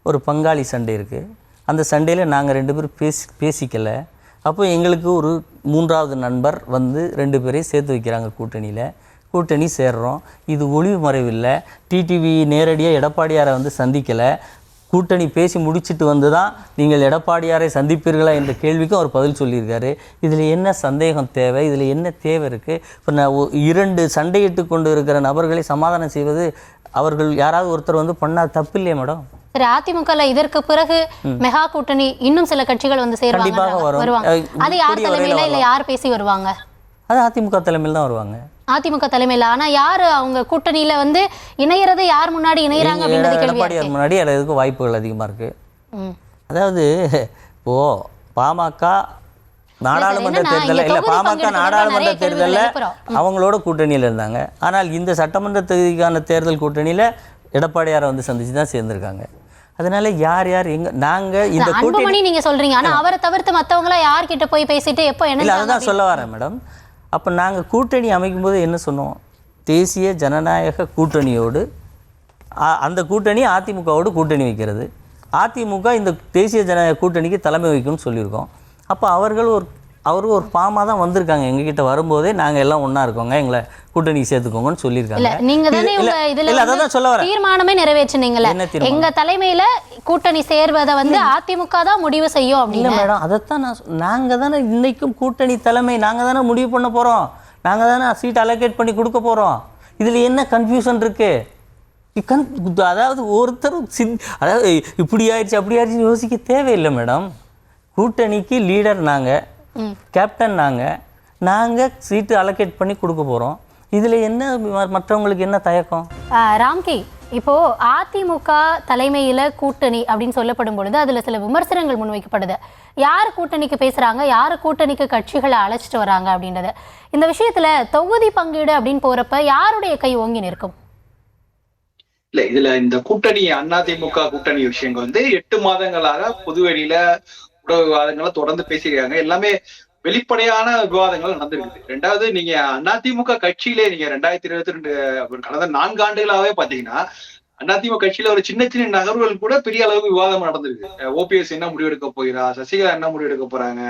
ஒரு பங்காளி சண்டை இருக்குது. அந்த சண்டையில் நாங்கள் 2 பேரும் பேசிக்கலை. அப்போ எங்களுக்கு ஒரு 3வது நண்பர் 2 பேரையும் சேர்த்து வைக்கிறாங்க கூட்டணியில். கூட்டணி சேர்றோம். இது ஒளிவு மறைவில்லை. டிடிவி நேரடியாக எடப்பாடியாரை சந்திக்கலை. கூட்டணி பேசி முடிச்சுட்டு தான் நீங்கள் எடப்பாடியாரை சந்திப்பீர்களா என்ற கேள்விக்கும் அவர் பதில் சொல்லியிருக்காரு. இதில் என்ன சந்தேகம் தேவை? இதில் என்ன தேவை இருக்குது? இப்போ நான் 2 சண்டையிட்டு கொண்டு இருக்கிற நபர்களை சமாதானம் செய்வது அவர்கள் யாராவது ஒருத்தர் பண்ணால் தப்பு இல்லையா மேடம்? சரி, அதிமுகல இதற்கு பிறகு மெகா கூட்டணி இன்னும் சில கட்சிகள் வருவாங்க. அது யார் தலைமையில இல்ல யார் பேசி வருவாங்க? அது அதிமுக தலைமையில் தான் வருவாங்க. அதிமுக தலைமையில். ஆனா யாரு அவங்க கூட்டணியில இணையறது, யார் முன்னாடி இணையறாங்க அப்படின்றது கேள்வி. எடப்பாடியார் முன்னாடி அதுக்கு வாய்ப்புகள் அதிகமாக இருக்குது. அதாவது இப்போ பாமக நாடாளுமன்ற தேர்தலில் இல்லை, பாமக நாடாளுமன்ற தேர்தலில் அவங்களோட கூட்டணியில் இருந்தாங்க. ஆனால் இந்த சட்டமன்ற தொகுதிக்கான தேர்தல் கூட்டணியில் எடப்பாடியாரை சந்திச்சு தான் சேர்ந்திருக்காங்க. அதனால யார் எங்க நாங்கள் இந்த கூட்டணி நீங்க சொல்றீங்க. ஆனா அவரை தவிர்த்து மற்றவங்களா யார்கிட்ட போய் பேசிட்டு எப்போ என்ன? இல்லை, அதுதான் சொல்ல வரேன் மேடம். அப்போ நாங்கள் கூட்டணி அமைக்கும்போது என்ன சொன்னோம்? தேசிய ஜனநாயக கூட்டணியோடு அந்த கூட்டணி அதிமுகவோடு கூட்டணி வைக்கிறது. அதிமுக இந்த தேசிய ஜனநாயக கூட்டணிக்கு தலைமை வைக்கும்னு சொல்லியிருக்கோம். அப்போ அவர்கள் ஒரு பாமா தான் வந்திருக்காங்க. எங்ககிட்ட வரும்போதே நாங்கள் எல்லாம் ஒன்றா இருக்கோங்க, எங்களை கூட்டணி சேர்த்துக்கோங்கன்னு சொல்லியிருக்காங்க. தீர்மானமே நிறைவேற்றினீங்களே, எங்க தலைமையில கூட்டணி சேர்வதை அதிமுக தான் முடிவு செய்யும் அப்படின்னு. மேடம், அதைத்தான் நாங்கள் தானே இன்னைக்கும் கூட்டணி தலைமை நாங்கள் தானே முடிவு பண்ண போகிறோம். நாங்கள் தானே சீட் அலோகேட் பண்ணி கொடுக்க போகிறோம். இதில் என்ன கன்ஃபியூஷன் இருக்கு? அதாவது ஒருத்தர் அதாவது இப்படி ஆயிடுச்சு அப்படி ஆயிடுச்சுன்னு யோசிக்க தேவையில்லை மேடம். கூட்டணிக்கு லீடர் நாங்கள், கேப்டன் நாங்கள் சீட்டு அலோகேட் பண்ணி கொடுக்க போகிறோம். இதில் என்ன மற்றவங்களுக்கு என்ன தயக்கம்? ராம்கி, இப்போ அதிமுக தலைமையில கூட்டணி அப்படின்னு சொல்லப்படும் பொழுது அதுல சில விமர்சனங்கள் முன்வைக்கப்படுது. யார் கூட்டணிக்கு பேசுறாங்க, யார் கூட்டணிக்கு கட்சிகளை அழைச்சிட்டு வராங்க அப்படின்றது. இந்த விஷயத்துல தொகுதி பங்கீடு அப்படின்னு போறப்ப யாருடைய கை ஓங்கி நிற்கும்? இல்ல இதுல இந்த கூட்டணி அதிமுக கூட்டணி விஷயங்கள் 8 மாதங்களாக பொதுவெளியில ஊடக விவாதங்களை தொடர்ந்து பேசியிருக்காங்க. எல்லாமே வெளிப்படையான விவாதங்கள் நடந்திருக்குது. ரெண்டாவது, நீங்க அதிமுக கட்சியிலே நீங்க 2022 கடந்த 4 ஆண்டுகளாவே பாத்தீங்கன்னா அதிமுக கட்சியில ஒரு சின்ன சின்ன நகர்வுகள் கூட பெரிய அளவுக்கு விவாதம் நடந்திருக்கு. ஓபிஎஸ் என்ன முடிவு எடுக்க போகிறா, சசிகலா என்ன முடிவு எடுக்க போறாங்க,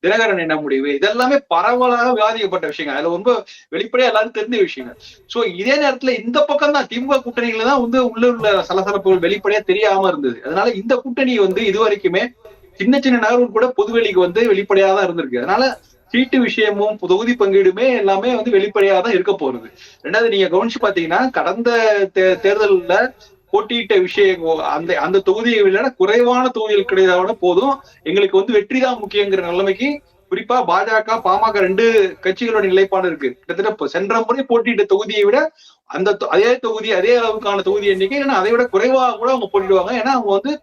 தினகரன் என்ன முடிவு, இதெல்லாமே பரவலாக விவாதிக்கப்பட்ட விஷயங்கள். அதுல ரொம்ப வெளிப்படையா எல்லாரும் தெரிஞ்ச விஷயங்கள். சோ இதே நேரத்துல இந்த பக்கம் தான் திமுக கூட்டணியில தான் உள்ள சலசலப்புகள் வெளிப்படையா தெரியாம இருந்தது. அதனால இந்த கூட்டணி இது வரைக்குமே சின்ன சின்ன நகர்வுகள் கூட பொதுவெளிக்கு வெளிப்படையா தான் இருந்திருக்கு. அதனால சீட்டு விஷயமும் தொகுதி பங்கீடுமே எல்லாமே வெளிப்படையா தான் இருக்க போறது. ரெண்டாவது, நீங்க கவனிச்சு பாத்தீங்கன்னா கடந்த தேர்தல்ல போட்டியிட்ட விஷயம் அந்த தொகுதியை விட குறைவான தொகுதிகள் கிடையாத போதும் எங்களுக்கு வெற்றி தான் முக்கியங்கிற நிலைமைக்கு குறிப்பா பாஜக பாமக 2 கட்சிகளோட நிலைப்பாடு இருக்கு. கிட்டத்தட்ட சென்ற முறை போட்டியிட்ட தொகுதியை விட அதே தொகுதி அதே அளவுக்கான தொகுதி எண்ணிக்கை இல்லைன்னா அதை விட குறைவாக கூட அவங்க போட்டிடுவாங்க. ஏன்னா அவங்க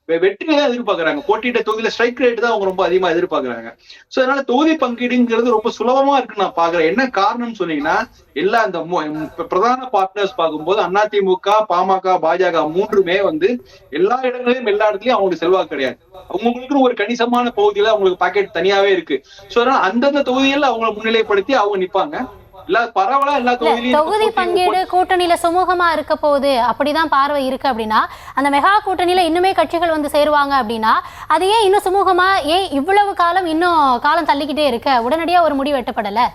வெற்றியை தான் எதிர்பார்க்கறாங்க. போட்டியிட்ட தொகுதியில ஸ்ட்ரைக் ரேட் தான் அவங்க ரொம்ப அதிகமா எதிர்பார்க்கறாங்க. சோ அதனால தொகுதி பங்கீடுங்கிறது ரொம்ப சுலபமா இருக்குன்னு நான் பாக்குறேன். என்ன காரணம்னு சொன்னீங்கன்னா எல்லா இந்த பிரதான பார்ட்னர்ஸ் பார்க்கும்போது அதிமுக பாமக பாஜக 3மே எல்லா இடங்களையும் எல்லா இடத்துலயும் அவங்களுக்கு செல்வாக்கு கிடையாது. அவங்களுக்கு ஒரு கணிசமான பகுதியில அவங்களுக்கு பாக்கெட் தனியாவே இருக்கு. சோ அதனால அந்தந்த தொகுதிகள்ல அவங்களை முன்னிலைப்படுத்தி அவங்க நிப்பாங்க. தொகுதி பங்கீடு கூட்டணியில சுமூகமா இருக்க போகுது அப்படிதான் பார்வை இருக்கு அப்படின்னா, அந்த மெகா கூட்டணியில இன்னுமே கட்சிகள் சேருவாங்க அப்படின்னா, அது ஏன் இன்னும் சுமூகமா, ஏன் இவ்வளவு காலம் இன்னும் காலம் தள்ளிக்கிட்டே இருக்க, உடனடியா ஒரு முடிவு எட்டப்படல?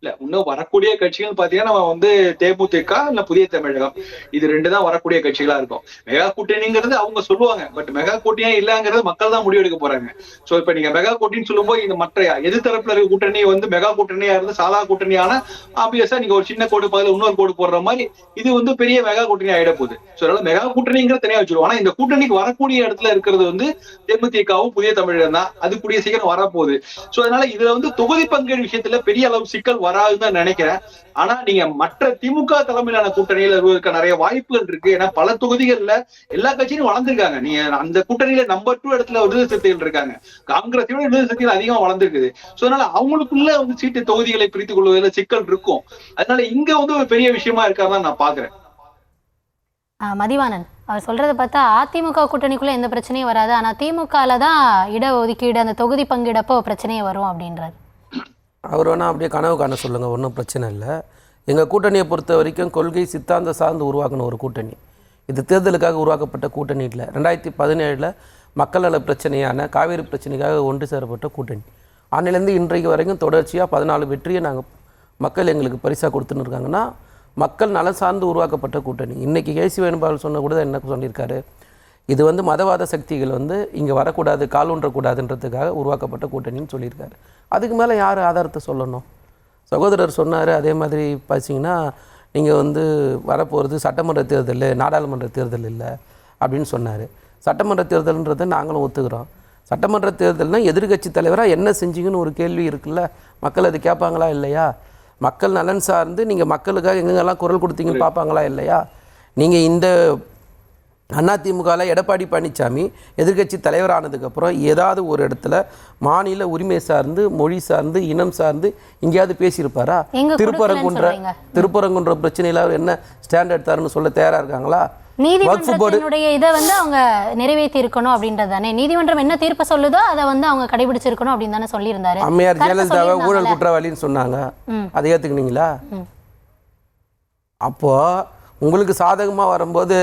இல்ல இன்னும் வரக்கூடிய கட்சிகள் பாத்தீங்கன்னா நம்ம தேமுதிக இல்ல புதிய தமிழகம் இது 2 தான் வரக்கூடிய கட்சிகளா இருக்கும். மெகா கூட்டணிங்கிறது அவங்க சொல்லுவாங்க. பட் மெகா கூட்டணியா இல்லங்கிறது மக்கள் தான் முடிவெடுக்க போறாங்க. சோ இப்ப நீங்க மெகா கூட்டணின்னு சொல்லும்போது இந்த மற்ற எதிர்த்தரப்புல இருக்க கூட்டணி மெகா கூட்டணியா இருந்து சாதா கூட்டணியான ஆப்வியஸா நீங்க ஒரு சின்ன கோடு பதில இன்னொரு கோடு போடுற மாதிரி இது பெரிய மெகா கூட்டணி ஆயிட போகுது. சோ அதனால மெகா கூட்டணிங்கிற தனியா வச்சிருவோம். ஆனா இந்த கூட்டணிக்கு வரக்கூடிய இடத்துல இருக்கிறது தேமுதிகவும் புதிய தமிழகம் தான். அது கூடிய சீக்கிரம் வரப்போகுது. சோ அதனால இதுல தொகுதி பங்கீடு விஷயத்துல பெரிய அளவு சிக்கல் வராதுன்னு நினைக்கிறேன். ஆனா நீங்க மற்ற திமுக தலைமையிலான கூட்டணியில வருவதற்கு நிறைய வாய்ப்புகள் இருக்கு. ஏன்னா பல தொகுதிகள்ல எல்லா கட்சியும் வளர்ந்துருக்காங்க. நீங்க அந்த கூட்டணியில நம்பர் 2 இடத்துல விடுதலை சிறுத்தைகள் இருக்காங்க. காங்கிரஸ் விடுதலை சிறுத்தைகள் அதிகமா வளர்ந்துருக்குது. சோ அதனால அவங்களுக்குள்ள சீட்டு தொகுதிகளை பிரித்துக் கொள்வதில் சிக்கல் இருக்கும். அதனால இங்க ஒரு பெரிய விஷயமா இருக்காதான் நான் பாக்குறேன். மதிவாணன் அவர் சொல்றதை பார்த்தா அதிமுக கூட்டணிக்குள்ள எந்த பிரச்சனையும் வராது, ஆனா திமுகல தான் இட ஒதுக்கீடு அந்த தொகுதி பங்கீடப்போ பிரச்சனையே வரும் அப்படின்றாரு. அவர் வேணால் அப்படியே கனவு காண சொல்லுங்கள், ஒன்றும் பிரச்சனை இல்லை. எங்கள் கூட்டணியை பொறுத்த வரைக்கும் கொள்கை சித்தாந்த சார்ந்து உருவாக்கின ஒரு கூட்டணி. இது தேர்தலுக்காக உருவாக்கப்பட்ட கூட்டணி இல்லை. 2017 மக்கள் நல பிரச்சனையான காவேரி பிரச்சனைக்காக ஒன்று சேரப்பட்ட கூட்டணி. அன்னிலேருந்து இன்றைக்கு வரைக்கும் தொடர்ச்சியாக 14 வெற்றியை நாங்கள் மக்கள் எங்களுக்கு பரிசாக கொடுத்துன்னு இருக்காங்கன்னா மக்கள் நல சார்ந்து உருவாக்கப்பட்ட கூட்டணி. இன்றைக்கி கேசி வேணுபால் சொன்ன கூட என்ன சொல்லியிருக்காரு, இது மதவாத சக்திகள் இங்கே வரக்கூடாது, கால் ஊன்றக்கூடாதுன்றதுக்காக உருவாக்கப்பட்ட கூட்டணின்னு சொல்லியிருக்காரு. அதுக்கு மேலே யார் ஆதாரத்தை சொல்லணும்? சகோதரர் சொன்னார். அதே மாதிரி பார்த்தீங்கன்னா நீங்கள் வரப்போகிறது சட்டமன்ற தேர்தல், நாடாளுமன்ற தேர்தல் இல்லை அப்படின்னு சொன்னார். சட்டமன்ற தேர்தல்ன்றதை நாங்களும் ஒத்துக்கிறோம். சட்டமன்ற தேர்தல்னால் எதிர்கட்சி தலைவராக என்ன செஞ்சீங்கன்னு ஒரு கேள்வி இருக்குல்ல, மக்கள் அது கேட்பாங்களா இல்லையா? மக்கள் நலன் சார்ந்து நீங்கள் மக்களுக்காக எங்கெங்கெல்லாம் குரல் கொடுத்தீங்கன்னு பார்ப்பாங்களா இல்லையா? நீங்கள் இந்த அதிமுகவில் எடப்பாடி பழனிசாமி எதிர்கட்சி தலைவரானதுக்கப்புறம் ஏதாவது ஒரு இடத்துல மாநில உரிமை சார்ந்து மொழி சார்ந்து இனம் சார்ந்து எங்கேயாவது பேசியிருப்பாரா? திருப்பரங்குன்ற பிரச்சனையில் அவர் என்ன ஸ்டாண்ட் எடுத்தாருன்னு சொல்ல தயாராக இருக்காங்களா? நீதிமன்றத்தினுடைய இதை அவங்க நிறைவேற்றி இருக்கணும் அப்படின்றது தானே. நீதிமன்றம் என்ன தீர்ப்பு சொல்லுதோ அதை அவங்க கடைபிடிச்சிருக்கணும் அப்படின்னு தானே சொல்லியிருந்தாரு. அம்மையார் ஜெயலலிதாவை ஊழல் குற்றவாளின்னு சொன்னாங்க, அதை ஏற்றுக்கினீங்களா? அப்போ உங்களுக்கு சாதகமாக வரும்போது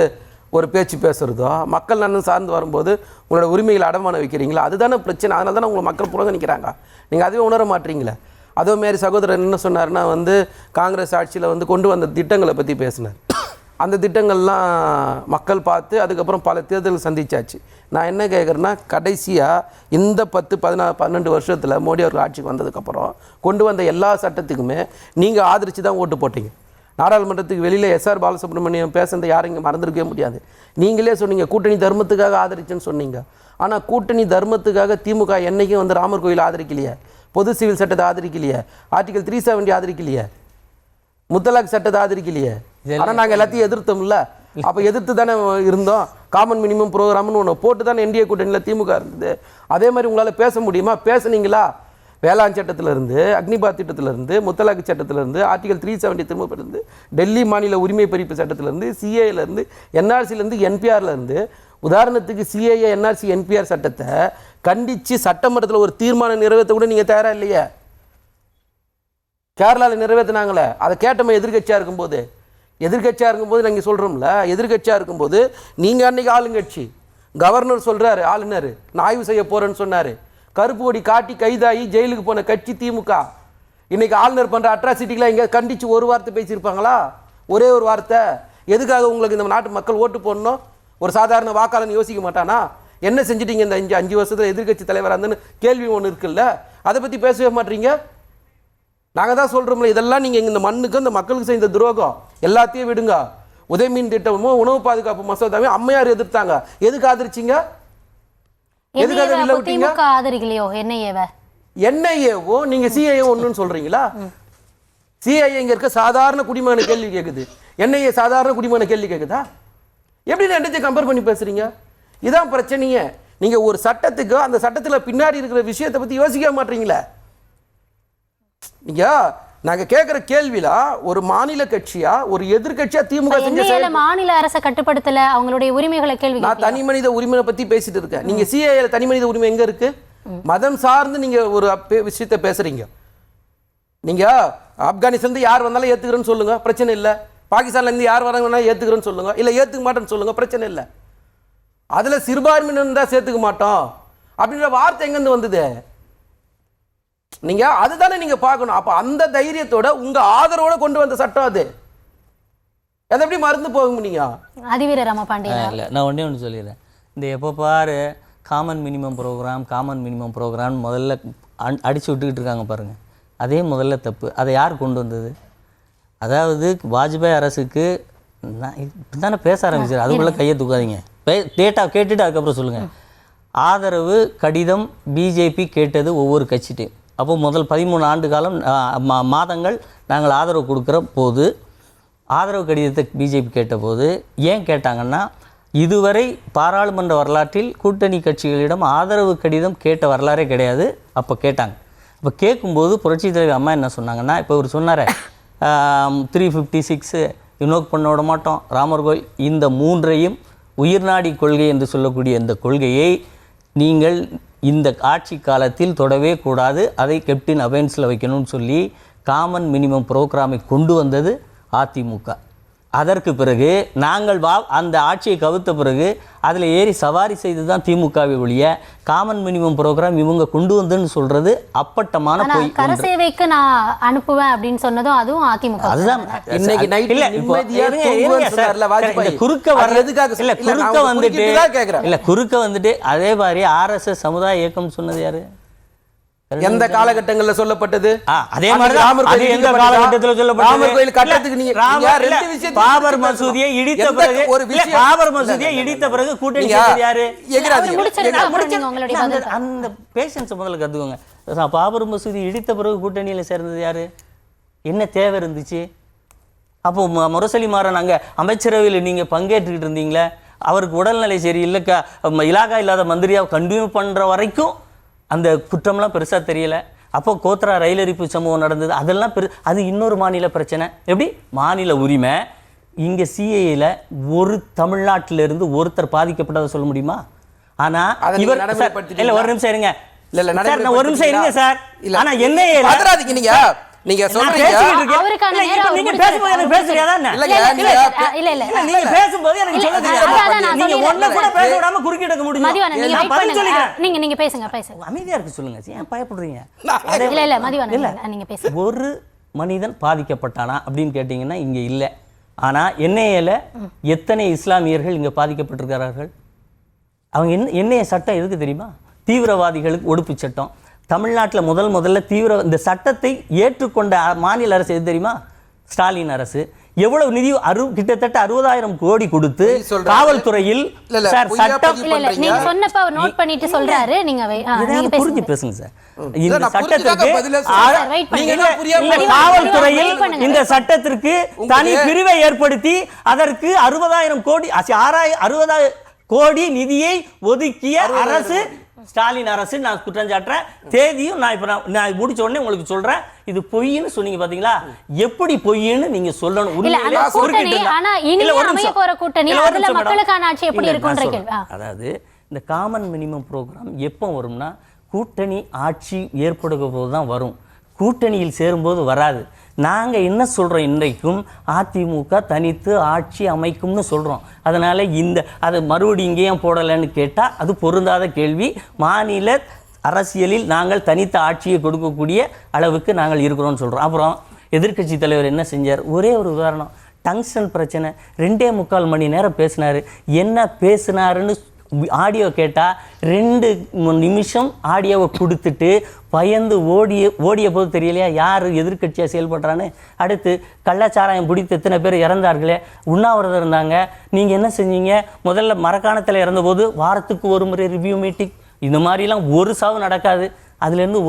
ஒரு பேச்சு பேசுகிறதோ, மக்கள் நலன் சார்ந்து வரும்போது உங்களோட உரிமைகளை அடமான வைக்கிறீங்களா? அதுதானே பிரச்சனை. அதனால தானே உங்களை மக்கள் புறக்கணிக்கிறாங்க. நீங்கள் அதுவே உணர மாட்டீங்களே. அதே மாரி சகோதரர் என்ன சொன்னார்னா காங்கிரஸ் ஆட்சியில் கொண்டு வந்த திட்டங்களை பற்றி பேசினார். அந்த திட்டங்கள்லாம் மக்கள் பார்த்து அதுக்கப்புறம் பல தேர்தல்கள் சந்திச்சாச்சு. நான் என்ன கேட்குறேன்னா, கடைசியாக இந்த 10-12 வருஷத்தில் மோடி அவர்கள் ஆட்சிக்கு வந்ததுக்கப்புறம் கொண்டு வந்த எல்லா சட்டத்துக்குமே நீங்கள் ஆதரித்து தான் ஓட்டு போட்டீங்க. நாடாளுமன்றத்துக்கு வெளியில் எஸ்ஆர் பாலசுப்ரமணியம் பேசுனதை யாரும் இங்கே மறந்துருக்கவே முடியாது. நீங்களே சொன்னீங்க கூட்டணி தர்மத்துக்காக ஆதரிச்சுன்னு சொன்னீங்க. ஆனால் கூட்டணி தர்மத்துக்காக திமுக என்றைக்கும் ராமர் கோயில் ஆதரிக்கலையே, பொது சிவில் சட்டத்தை ஆதரிக்கலையே, ஆர்டிகல் 370 ஆதரிக்கலையே, முத்தலாக் சட்டத்தை ஆதரிக்கலையே. ஆனால் நாங்கள் எல்லாத்தையும் எதிர்த்தோம்ல. அப்போ எதிர்த்து தானே இருந்தோம். காமன் மினிமம் ப்ரோக்ராம்னு ஒன்று போட்டு தானே என்டிஏ கூட்டணியில் திமுக இருந்தது. அதே மாதிரி உங்களால் பேச முடியுமா? பேசுனீங்களா? வேளாண் சட்டத்திலிருந்து, அக்னிபாத் திட்டத்திலிருந்து, முத்தலாக்கு சட்டத்திலிருந்து, ஆர்டிகல் 370 திரும்பப்பட்டிருந்து, டெல்லி மாநில உரிமை பறிப்பு சட்டத்திலிருந்து, சிஏலேருந்து, என்ஆர்சிலேருந்து, என்பிஆர்லேருந்து, உதாரணத்துக்கு சிஏஏ என்ஆர்சி என்பிஆர் சட்டத்தை கண்டித்து சட்டமன்றத்தில் ஒரு தீர்மானம் நிறைவேற்ற கூட நீங்கள் தயாராக இல்லையே. கேரளாவில் நிறைவேற்றினாங்களே, அதை கேட்டோமே எதிர்கட்சியாக இருக்கும்போது நாங்கள் சொல்கிறோம்ல, எதிர்கட்சியாக இருக்கும்போது நீங்கள் அன்றைக்கி ஆளுங்கட்சி, கவர்னர் சொல்கிறாரு, ஆளுநர் நான் ஆய்வு செய்ய போகிறேன்னு சொன்னார். கருப்பு கொடி காட்டி கைதாகி ஜெயிலுக்கு போன கட்சி திமுக. இன்னைக்கு ஆளுநர் பண்ணுற அட்ராசிட்டிகளை இங்கே கண்டித்து ஒரு வார்த்தை பேசியிருப்பாங்களா? ஒரே ஒரு வார்த்தை. எதுக்காக உங்களுக்கு இந்த நாட்டு மக்கள் ஓட்டு போடணும்? ஒரு சாதாரண வாக்காளன் யோசிக்க மாட்டானா? என்ன செஞ்சிட்டீங்க இந்த 5 வருஷத்தில் எதிர்கட்சி தலைவராக இருந்துன்னு கேள்வி ஒன்று இருக்குல்ல, அதை பற்றி பேசவே மாட்டீங்க. நாங்கள் தான் சொல்கிறோம்ல, இதெல்லாம் நீங்கள் இந்த மண்ணுக்கு இந்த மக்களுக்கு செய்த துரோகம். எல்லாத்தையும் விடுங்க. உதயமீன் திட்டமும் உணவு பாதுகாப்பு மசோதாவையும் அம்மையார் எதிர்த்தாங்க. எதுக்கு ஆதரிச்சிங்க? திமுக ஆதரிக்கலையோ என்ஐஏவோ நீங்க சிஐஏ ஒண்ணுன்னு சொல்றீங்களா? சிஐஏ இங்க இருக்க சாதாரண குடிமகன கேள்வி கேட்குது, என்ஐஏ சாதாரண குடிமகன கேள்வி கேட்குதா? எப்படி ரெண்டத்தையும் கம்பேர் பண்ணி பேசுறீங்க? இதான் பிரச்சனையே. நீங்க ஒரு சட்டத்துக்கு அந்த சட்டத்துல பின்னாடி இருக்கிற விஷயத்தை பத்தி யோசிக்க மாட்டீங்களே. நீங்க நாங்க கேட்கிற கேள்வில ஒரு மாநில கட்சியா ஒரு எதிர்கட்சியா திமுக செஞ்ச மாநில அரசை கட்டுப்படுத்தல, அவங்களுடைய உரிமைகளை கேள்வி. நான் தனி மனித உரிமையை பத்தி பேசிட்டு இருக்கேன். நீங்க சிஏஏ தனி மனித உரிமை எங்க இருக்கு? மதம் சார்ந்து நீங்க ஒரு விஷயத்தை பேசுறீங்க. நீங்க ஆப்கானிஸ்தான்ல யார் வந்தாலும் ஏத்துக்கிறேன்னு சொல்லுங்க, பிரச்சனை இல்லை. பாகிஸ்தான்ல இருந்து யார் வராங்கன்னா ஏத்துக்கிறேன்னு சொல்லுங்க, இல்ல ஏத்துக்க மாட்டேன்னு சொல்லுங்க, பிரச்சனை இல்லை. அதுல சிறுபான்மையினர் தான் சேர்த்துக்க மாட்டோம் அப்படின்ற வார்த்தை எங்க இருந்து வந்தது? நீங்க அதுதானே நீங்க பார்க்கணும். அப்ப அந்த தைரியத்தோட உங்க ஆதரவோட கொண்டு வந்த சட்டம் அது. அதை எப்படி மறந்து போக முடியுங்க? அதிவீர ராமபாண்டியன் இல்லை, நான் ஒன்று சொல்லிடுறேன். இந்த எப்போ பாரு காமன் மினிமம் ப்ரோக்ராம் முதல்ல அடிச்சு விட்டுக்கிட்டு இருக்காங்க பாருங்க. அதே முதல்ல தப்பு. அதை யார் கொண்டு வந்தது? அதாவது வாஜ்பாய் அரசுக்கு இப்படி தானே பேச ஆரம்பிச்சார். அதுக்குள்ளே கையை தூக்காதீங்க. டேட்டா கேட்டுட்டு அதுக்கப்புறம் சொல்லுங்கள். ஆதரவு கடிதம் பிஜேபி கேட்டது ஒவ்வொரு கட்சிட்டையும். அப்போ முதல் 13 ஆண்டு காலம் மாதங்கள் நாங்கள் ஆதரவு கொடுக்குற போது ஆதரவு கடிதத்தை பிஜேபி கேட்டபோது ஏன் கேட்டாங்கன்னா, இதுவரை பாராளுமன்ற வரலாற்றில் கூட்டணி கட்சிகளிடம் ஆதரவு கடிதம் கேட்ட வரலாறே கிடையாது. அப்போ கேட்டாங்க. அப்போ கேட்கும்போது புரட்சித் தலைவர் அம்மா என்ன சொன்னாங்கன்னா, இப்போ இவர் சொன்னார் 356 இன்வோக் பண்ண விட மாட்டோம், ராமர் கோயில், இந்த 3ஐயும் உயிர்நாடி கொள்கை என்று சொல்லக்கூடிய இந்த கொள்கையை நீங்கள் இந்த ஆட்சி காலத்தில் தொடவே கூடாது, அதை கேப்டன் அபென்ஸில் வைக்கணும்னு சொல்லி காமன் மினிமம் ப்ரோக்ராமை கொண்டு வந்தது அதிமுக. அதற்கு பிறகு நாங்கள் அந்த ஆட்சியை கவிழ்த்த பிறகு அதில் ஏறி சவாரி செய்து தான் திமுகவை ஒழிய காமன் மினிமம் ப்ரோக்ராம் இவங்க கொண்டு வந்துன்னு சொல்றது அப்பட்டமான போய். கரசேவைக்கு நான் அனுப்புவேன் அப்படின்னு சொன்னதும் அதுவும் அதிமுக. அதுதான் இன்னைக்கு நைட் இல்ல குறுக்க வந்துட்டு அதே மாதிரி RSS சமுதாய இயக்கம் சொன்னது யாரு? எந்த காலகட்டங்கள்ல சொல்லப்பட்டது? அதே மாதிரி அது எந்த காலகட்டத்துல சொல்லப்பட்டது? ராமர் கோயில் கட்டத்துக்கு நீங்க ரெண்டு விஷயம், பாபர் மசூதியை இடித்த பிறகு ஒரு விஷயம், பாபர் மசூதியை இடித்த பிறகு கூட்டணி சேர்ந்தது யாரு? அந்த பேஷன்ஸ் முதல்ல கத்துக்கோங்க. பாபர் மசூதி இடித்த பிறகு கூட்டணியில சேர்ந்தது யாரு? என்ன தேவை இருந்துச்சு? அப்போ முரசொலி மாறன் அங்க அமைச்சரவையில் நீங்க பங்கேற்றுக்கிட்டு இருந்தீங்களே, அவருக்கு உடல்நிலை சரி இல்லைக்கா, இலாகா இல்லாத மந்திரியா கண்டினியூ பண்ற வரைக்கும் அந்த குற்றம்லாம் பெருசாக தெரியலை. அப்போ கோத்ரா ரயில் எரிப்பு சம்பவம் நடந்தது, அதெல்லாம் அது இன்னொரு மாநில பிரச்சனை. எப்படி மாநில உரிமை? இங்கே சிஏஏல ஒரு தமிழ்நாட்டிலிருந்து ஒருத்தர் பாதிக்கப்பட்டதை சொல்ல முடியுமா? ஆனால் இவர் இல்லை, ஒரு நிமிஷம் இருங்க, ஒரு நிமிஷம் இருங்க சார். ஆனால் என்ன நீங்க சொல்றீங்க நீங்க பேசும்போது எனக்கு பேச தெரியாதா? நீங்க பேசும்போது எனக்கு சொல்ல தெரியாது. நீங்க ஒண்ணு கூட பேச விடாம குறுக்கிட முடியும். நீங்க பேசுங்க. அமைதியா இருக்கு சொல்லுங்க. ஏன் பயப்படுறீங்க? இல்ல மதிவான நீங்க பேசுங்க. ஒரு மனிதன் பாதிக்கப்பட்டானா அப்படின்னு கேட்டீங்கன்னா இங்க இல்ல. ஆனா என்ஐஏல எத்தனை இஸ்லாமியர்கள் இங்க பாதிக்கப்பட்டிருக்கிறார்கள்? அவங்க என்ஐஏ சட்டம் எதுக்கு தெரியுமா? தீவிரவாதிகளுக்கு ஒடுப்பு சட்டம். தமிழ்நாட்டில் முதல்ல இந்த சட்டத்தை ஏற்றுக்கொண்ட மாநில அரசு எது தெரியுமா? ஸ்டாலின் அரசு. எவ்வளவு நிதி கிட்டத்தட்ட 60,000 கோடி கொடுத்து காவல்துறையில் சார் சட்டம் நீங்க சொன்னப்ப அவர் நோட் பண்ணிட்டு சொல்றாரு. நீங்க புரிஞ்சு பேசுங்க சார். இந்த சட்டத்திற்கு காவல்துறையில் இந்த சட்டத்திற்கு தனி பிரிவை ஏற்படுத்தி அதற்கு 60,000 கோடி 60,000 கோடி நிதியை ஒதுக்கிய அரசு ஸ்டாலின் அரசு. நான் குற்றம் சாட்டுறேன். தேதியும் நான் முடிச்ச உடனே உங்களுக்கு சொல்றேன். இது பொய்ன்னு சொன்னீங்க பாத்தீங்களா? எப்படி பொய்ன்னு நீங்க சொல்லணும். அதாவது இந்த காமன் மினிமம் ப்ரோக்ராம் எப்போ வரும்னா கூட்டணி ஆட்சி ஏற்படுகிற போது தான் வரும். கூட்டணியில் சேரும்போது வராது. நாங்கள் என்ன சொல்கிறோம், இன்றைக்கும் அதிமுக தனித்து ஆட்சி அமைக்கும்னு சொல்கிறோம். அதனால் அது மறுபடியும் இங்கேயும் போடலைன்னு கேட்டால் அது பொருந்தாத கேள்வி. மாநில அரசியலில் நாங்கள் தனித்த ஆட்சியை கொடுக்கக்கூடிய அளவுக்கு நாங்கள் இருக்கிறோம்னு சொல்கிறோம். அப்புறம் எதிர்க்கட்சி தலைவர் என்ன செஞ்சார்? ஒரே ஒரு உதாரணம், டங்ஸ்டன் பிரச்சனை 2.25 மணி நேரம் பேசினார். என்ன பேசினாருன்னு ஆடியோ கேட்டால் 2 நிமிஷம் ஆடியோவை கொடுத்துட்டு பயந்து ஓடிய போது தெரியலையா யார் எதிர்க்கட்சியாக செயல்படுறான்னு. அடுத்து கள்ளச்சாராயம் பிடித்து எத்தனை பேர் இறந்தார்களே, உண்ணாவிரதம் இருந்தாங்க. நீங்கள் என்ன செஞ்சீங்க? முதல்ல மரக்காணத்தில் இறந்தபோது வாரத்துக்கு ஒரு முறை ரிவ்யூ மீட்டிங். இந்த மாதிரிலாம் ஒரு சாவு நடக்காது. அதுலேருந்து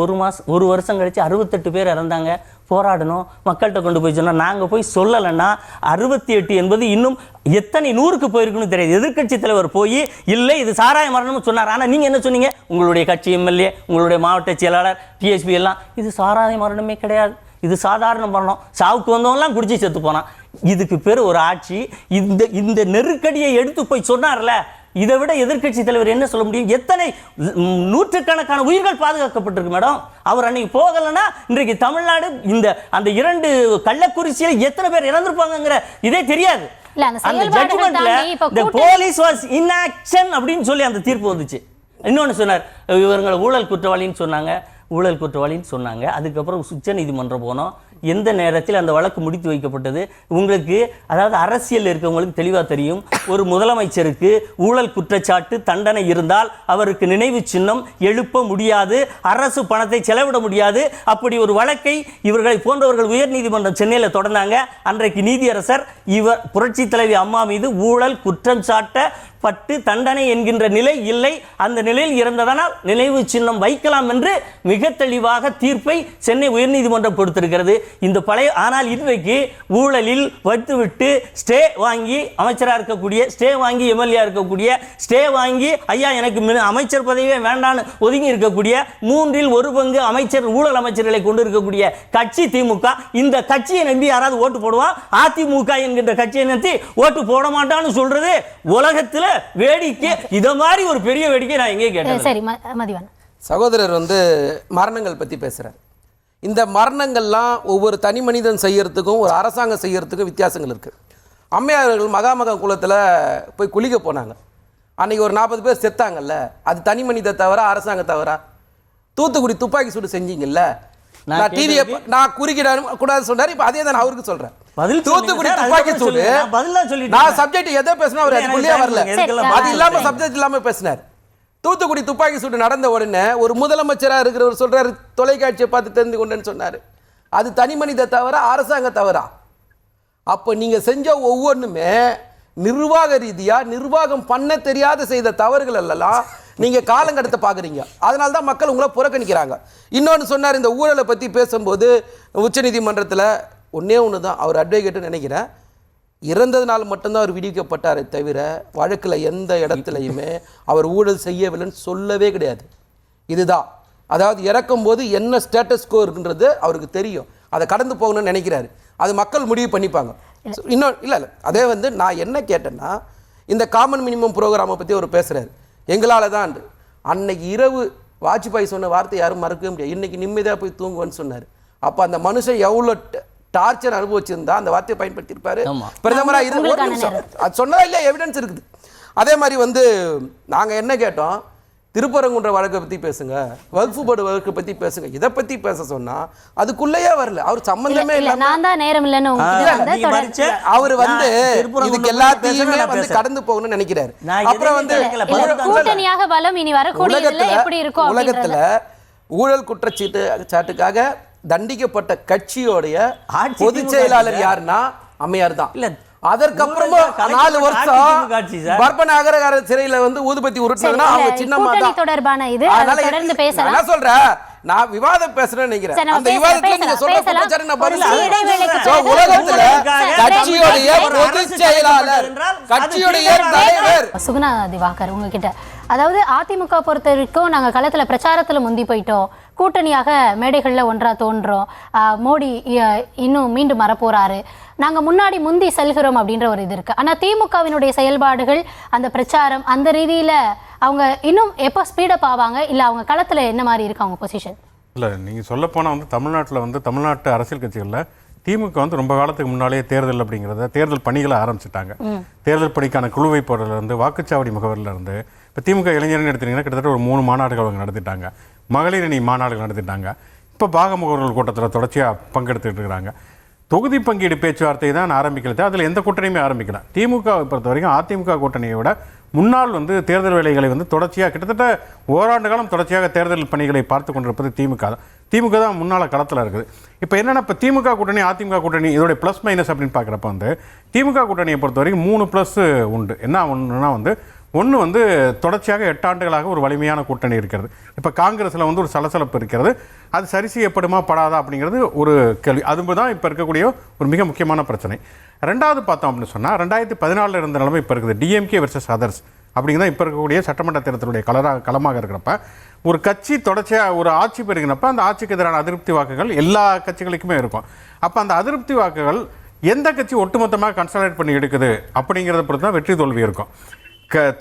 ஒரு வருஷம் கழித்து 68 பேர் இறந்தாங்க. போராடணும், மக்கள்கிட்ட கொண்டு போய் சொன்னால் நாங்கள் போய் சொல்லலைன்னா 68 என்பது இன்னும் எத்தனை 100க்கு போயிருக்குன்னு தெரியாது. எதிர்க்கட்சி தலைவர் போய் இல்லை இது சாராய மரணம்னு சொன்னார். ஆனால் நீங்கள் என்ன சொன்னீங்க? உங்களுடைய கட்சி எம்எல்ஏ, உங்களுடைய மாவட்ட செயலாளர், டிஎஸ்பி எல்லாம் இது சாராய மரணமே கிடையாது, இது சாதாரண மரணம், சாவுக்கு வந்தவங்களாம் குடிச்சு செத்து போனான். இதுக்கு பேர் ஒரு ஆட்சி. இந்த நெருக்கடியை எடுத்து போய் சொன்னார்ல, இதை விட எதிர்க்கட்சி தலைவர் என்ன சொல்ல முடியும்? எத்தனை நூற்றுக்கணக்கான உயிர்கள் பாதுகாக்கப்பட்டிருக்கு மேடம். அவர் அன்னைக்கு போகலைன்னா இன்றைக்கு தமிழ்நாடு அந்த 2 கள்ளக்குறிச்சியில் எத்தனை பேர் இறந்திருப்பாங்கிற இதே தெரியாது. அந்த ஜட்ஜ்மெண்ட்ல the police was inaction அப்படின்னு சொல்லி அந்த தீர்ப்பு வந்துச்சு. இன்னொன்று சொன்னார், இவங்களை ஊழல் குற்றவாளின்னு சொன்னாங்க. அதுக்கப்புறம் உச்ச நீதிமன்றம் போனோம். எந்த நேரத்தில் அந்த வழக்கு முடித்து வைக்கப்பட்டது உங்களுக்கு, அதாவது அரசியல் இருக்கவங்களுக்கு தெளிவாக தெரியும். ஒரு முதலமைச்சருக்கு ஊழல் குற்றச்சாட்டு தண்டனை இருந்தால் அவருக்கு நினைவு சின்னம் எழுப்ப முடியாது, அரசு பணத்தை செலவிட முடியாது. அப்படி ஒரு வழக்கை இவர்களை போன்றவர்கள் உயர்நீதிமன்றம் சென்னையில் தொடர்ந்தாங்க. அன்றைக்கு நீதியரசர் இவர் புரட்சி தலைவி அம்மா மீது ஊழல் குற்றம் சாட்டப்பட்டு தண்டனை என்கின்ற நிலை இல்லை, அந்த நிலையில் இருந்ததனால் நினைவு சின்னம் வைக்கலாம் என்று மிக தெளிவாக தீர்ப்பை சென்னை உயர்நீதிமன்றம் கொடுத்திருக்கிறது. இந்த பழைய ஆனால் இன்றைக்கு ஊழலில் வைத்துவிட்டு ஸ்டே வாங்கி அமைச்சராக இருக்கக்கூடிய, ஸ்டே வாங்கி எம்எல்ஏ இருக்கக்கூடிய, ஸ்டே வாங்கி ஐயா எனக்கு அமைச்சர் பதவியே வேண்டான்னு ஒதுங்கி இருக்கக்கூடிய 3 1/4 அமைச்சர் ஊழல் அமைச்சர்களை கொண்டு இருக்கக்கூடிய கட்சி திமுக. இந்த கட்சியை நம்பி யாராவது ஓட்டு போடுவான்? அதிமுக என்கின்ற கட்சியை நம்பி ஓட்டு போட மாட்டான்னு சொல்றது உலகத்தில் வேடிக்கை. இத மாதிரி ஒரு பெரிய வேடிக்கை நான் எங்கே கேட்டேன். சரி மதிவான் சகோதரர் மரணங்கள் பற்றி பேசுகிறார். இந்த மரணங்கள்லாம் ஒவ்வொரு தனி மனிதன் செய்யறதுக்கும் ஒரு அரசாங்கம் செய்யறதுக்கும் வித்தியாசங்கள் இருக்குது. அம்மையார்கள் மகாமக குளத்தில் போய் குளிக்க போனாங்க. அன்றைக்கி ஒரு 40 பேர் செத்தாங்கல்ல, அது தனி மனித தவறா அரசாங்க தவறா? தூத்துக்குடி துப்பாக்கி சூடு செஞ்சீங்கல்ல, நான் டிவியை நான் குறுக்கிட கூடாது சொன்னார். இப்போ அதே தான் அவருக்கு சொல்கிறேன். தூத்துக்குடி துப்பாக்கி சூடு நான் சப்ஜெக்ட் எதை பேசினா அவர் அதுக்குள்ளேயே வரல, அது இல்லாமல் சப்ஜெக்ட் இல்லாமல் பேசினார். தூத்துக்குடி துப்பாக்கி சூடு நடந்த உடனே ஒரு முதலமைச்சராக இருக்கிறவர் சொல்றாரு, தொலைக்காட்சியை பார்த்து தெரிந்து கொண்டேன்னு சொன்னார். அது தனி மனித தவறா அரசாங்க தவறா? அப்போ நீங்க செஞ்ச ஒவ்வொன்றுமே நிர்வாக ரீதியா நிர்வாகம் பண்ண தெரியாத செய்த தவறுகள் எல்லாம் நீங்க காலங்கடத்தை பார்க்குறீங்க. அதனால தான் மக்கள் உங்களை புறக்கணிக்கிறாங்க. இன்னொன்று சொன்னார், இந்த ஊழலை பற்றி பேசும்போது உச்சநீதிமன்றத்தில் ஒன்றே தான் அவர் அட்வொகேட்டுன்னு நினைக்கிறேன், இறந்ததுனால மட்டும்தான் அவர் விடுவிக்கப்பட்டாரே தவிர வழக்கில் எந்த இடத்துலையுமே அவர் ஊழல் செய்யவில்லைன்னு சொல்லவே கிடையாது. இதுதான், அதாவது இறக்கும்போது என்ன ஸ்டேட்டஸ் கோ இருக்குன்றது அவருக்கு தெரியும், அதை கடந்து போகணும்னு நினைக்கிறாரு. அது மக்கள் முடிவு பண்ணிப்பாங்க. இன்னும் இல்லை அதே நான் என்ன கேட்டேன்னா, இந்த காமன் மினிமம் ப்ரோக்ராமை பற்றி அவர் பேசுகிறார். எங்களால் தான் அன்னைக்கு இரவு வாஜ்பாய் சொன்ன வார்த்தை யாரும் மறக்கவே முடியாது, இன்னைக்கு நிம்மதியாக போய் தூங்குவேன்னு சொன்னார். அப்போ அந்த மனுஷன் எவ்வளோ டார்ச்சர் அனுபவிச்சிருந்தா அந்த வார்த்தையை பயன்படுத்தியிருப்பாரு. பிரதமராக அது சொன்னதா இல்லையா? எவிடன்ஸ் இருக்குது. அதே மாதிரி நாங்கள் என்ன கேட்டோம், திருப்பரங்குன்ற வழக்கை பற்றி பேசுங்க, வக்ஃப் போர்டு வழக்கை பற்றி பேசுங்க, இதை பற்றி பேச சொன்னா அதுக்குள்ளேயே வரல. அவர் சம்பந்தமே இல்லை, நான் தான் நேரம் இல்லைன்னு அவர் இதுக்கு எல்லாத்தையுமே கடந்து போகணும்னு நினைக்கிறாரு. அப்புறம் கூட்டணியாக பலம் இனி வரக்கூடிய எப்படி இருக்கும் உலகத்துல ஊழல் குற்றச்சாட்டுக்காக தண்டிக்கப்பட்ட கட்சியோடைய பொதுச் செயலாளர் யாருன்னா அம்மையார் தான். இல்ல அதற்கப்புறமா 4 வருஷம் பற்பநாகர சிறையில வந்து ஊதுபத்தி உருட்டுனா அவங்க சின்னம்மா தான் தொடர்பான இது தொடர்ந்து பேசலாம். நான் சொல்றேன், நான் விவாதம் பேசுறேன்னு நினைக்கிறேன். அந்த விவாதத்துல நீங்க சொல்ற குற்றச்சாட்டு நான் பதில் சொல்றேன். உலகத்துல கட்சியோட பொதுச் செயலாளர், கட்சியோட தலைவர் சுகுணா திவாகர் உங்ககிட்ட, அதாவது அதிமுக பொறுத்த வரைக்கும் நாங்க களத்துல பிரச்சாரத்துல முந்தி போயிட்டோம், கூட்டணியாக மேடைகள்ல ஒன்றா தோன்றோம், மோடி இன்னும் மீண்டும் வரப்போறாரு, நாங்க முன்னாடி முந்தி செல்கிறோம் அப்படின்ற ஒரு இது இருக்கு. ஆனா திமுகவினுடைய செயல்பாடுகள், அந்த பிரச்சாரம், அந்த ரீதியில அவங்க இன்னும் எப்போ ஸ்பீடப் ஆவாங்க, இல்ல அவங்க களத்துல என்ன மாதிரி இருக்கு அவங்க பொசிஷன்? இல்லை, நீங்கள் சொல்லப்போனால் வந்து தமிழ்நாட்டில் வந்து தமிழ்நாட்டு அரசியல் கட்சிகளில் திமுக வந்து ரொம்ப காலத்துக்கு முன்னாலேயே தேர்தல் அப்படிங்கிறத தேர்தல் பணிகளை ஆரம்பிச்சிட்டாங்க. தேர்தல் பணிக்கான குழுவை போடுறதுலேருந்து வாக்குச்சாவடி முகவரிலேருந்து இப்போ திமுக இளைஞர்னு எடுத்தீங்கன்னா கிட்டத்தட்ட ஒரு 3 மாநாடுகள் அவங்க நடத்திட்டாங்க, மகளிர் அணி மாநாடுகள் நடத்திட்டாங்க, இப்போ பாக முகவர்கள் கூட்டத்தில் தொடர்ச்சியாக பங்கெடுத்துட்டு இருக்கிறாங்க. தொகுதி பங்கீடு பேச்சுவார்த்தை தான் ஆரம்பிக்கிறது, அதில் எந்த கூட்டணியுமே ஆரம்பிக்கல. திமுகவை பொறுத்த வரைக்கும் அதிமுக கூட்டணியை விட முன்னாள் வந்து தேர்தல் வேலைகளை வந்து தொடர்ச்சியாக கிட்டத்தட்ட ஓராண்டு காலம் தொடர்ச்சியாக தேர்தல் பணிகளை பார்த்து கொண்டிருப்பது திமுக தான். திமுக தான் முன்னால் களத்தில் இருக்குது. இப்போ என்னென்னா, இப்போ திமுக கூட்டணி அதிமுக கூட்டணி இதோடைய ப்ளஸ் மைனஸ் அப்படின்னு பார்க்குறப்ப வந்து திமுக கூட்டணியை பொறுத்த வரைக்கும் 3 ப்ளஸ் உண்டு. என்ன ஒன்றுனா வந்து ஒன்று வந்து தொடர்ச்சியாக 8 ஆண்டுகளாக ஒரு வலிமையான கூட்டணி இருக்கிறது. இப்போ காங்கிரஸில் வந்து ஒரு சலசலப்பு இருக்கிறது, அது சரி செய்யப்படுமா படாதா அப்படிங்கிறது ஒரு கேள்வி. அதுதான் இப்போ இருக்கக்கூடிய ஒரு மிக முக்கியமான பிரச்சனை. ரெண்டாவது பார்த்தோம் அப்படின்னு சொன்னால் 2014 இருந்த நிலைமை இப்போ இருக்குது. டிஎம்கே வெர்சஸ் அதர்ஸ் அப்படிங்கிறத இப்போ இருக்கக்கூடிய சட்டமன்ற தேர்தலுடைய களமாக இருக்கிறப்ப ஒரு கட்சி தொடர்ச்சியாக ஒரு ஆட்சி பெறுகிறப்ப அந்த ஆட்சிக்கு எதிரான அதிருப்தி வாக்குகள் எல்லா கட்சிகளுக்குமே இருக்கும். அப்போ அந்த அதிருப்தி வாக்குகள் எந்த கட்சி ஒட்டுமொத்தமாக கன்சாலிடேட் பண்ணி எடுக்குது அப்படிங்கிறத பொறுத்து தான் வெற்றி தோல்வி இருக்கும்.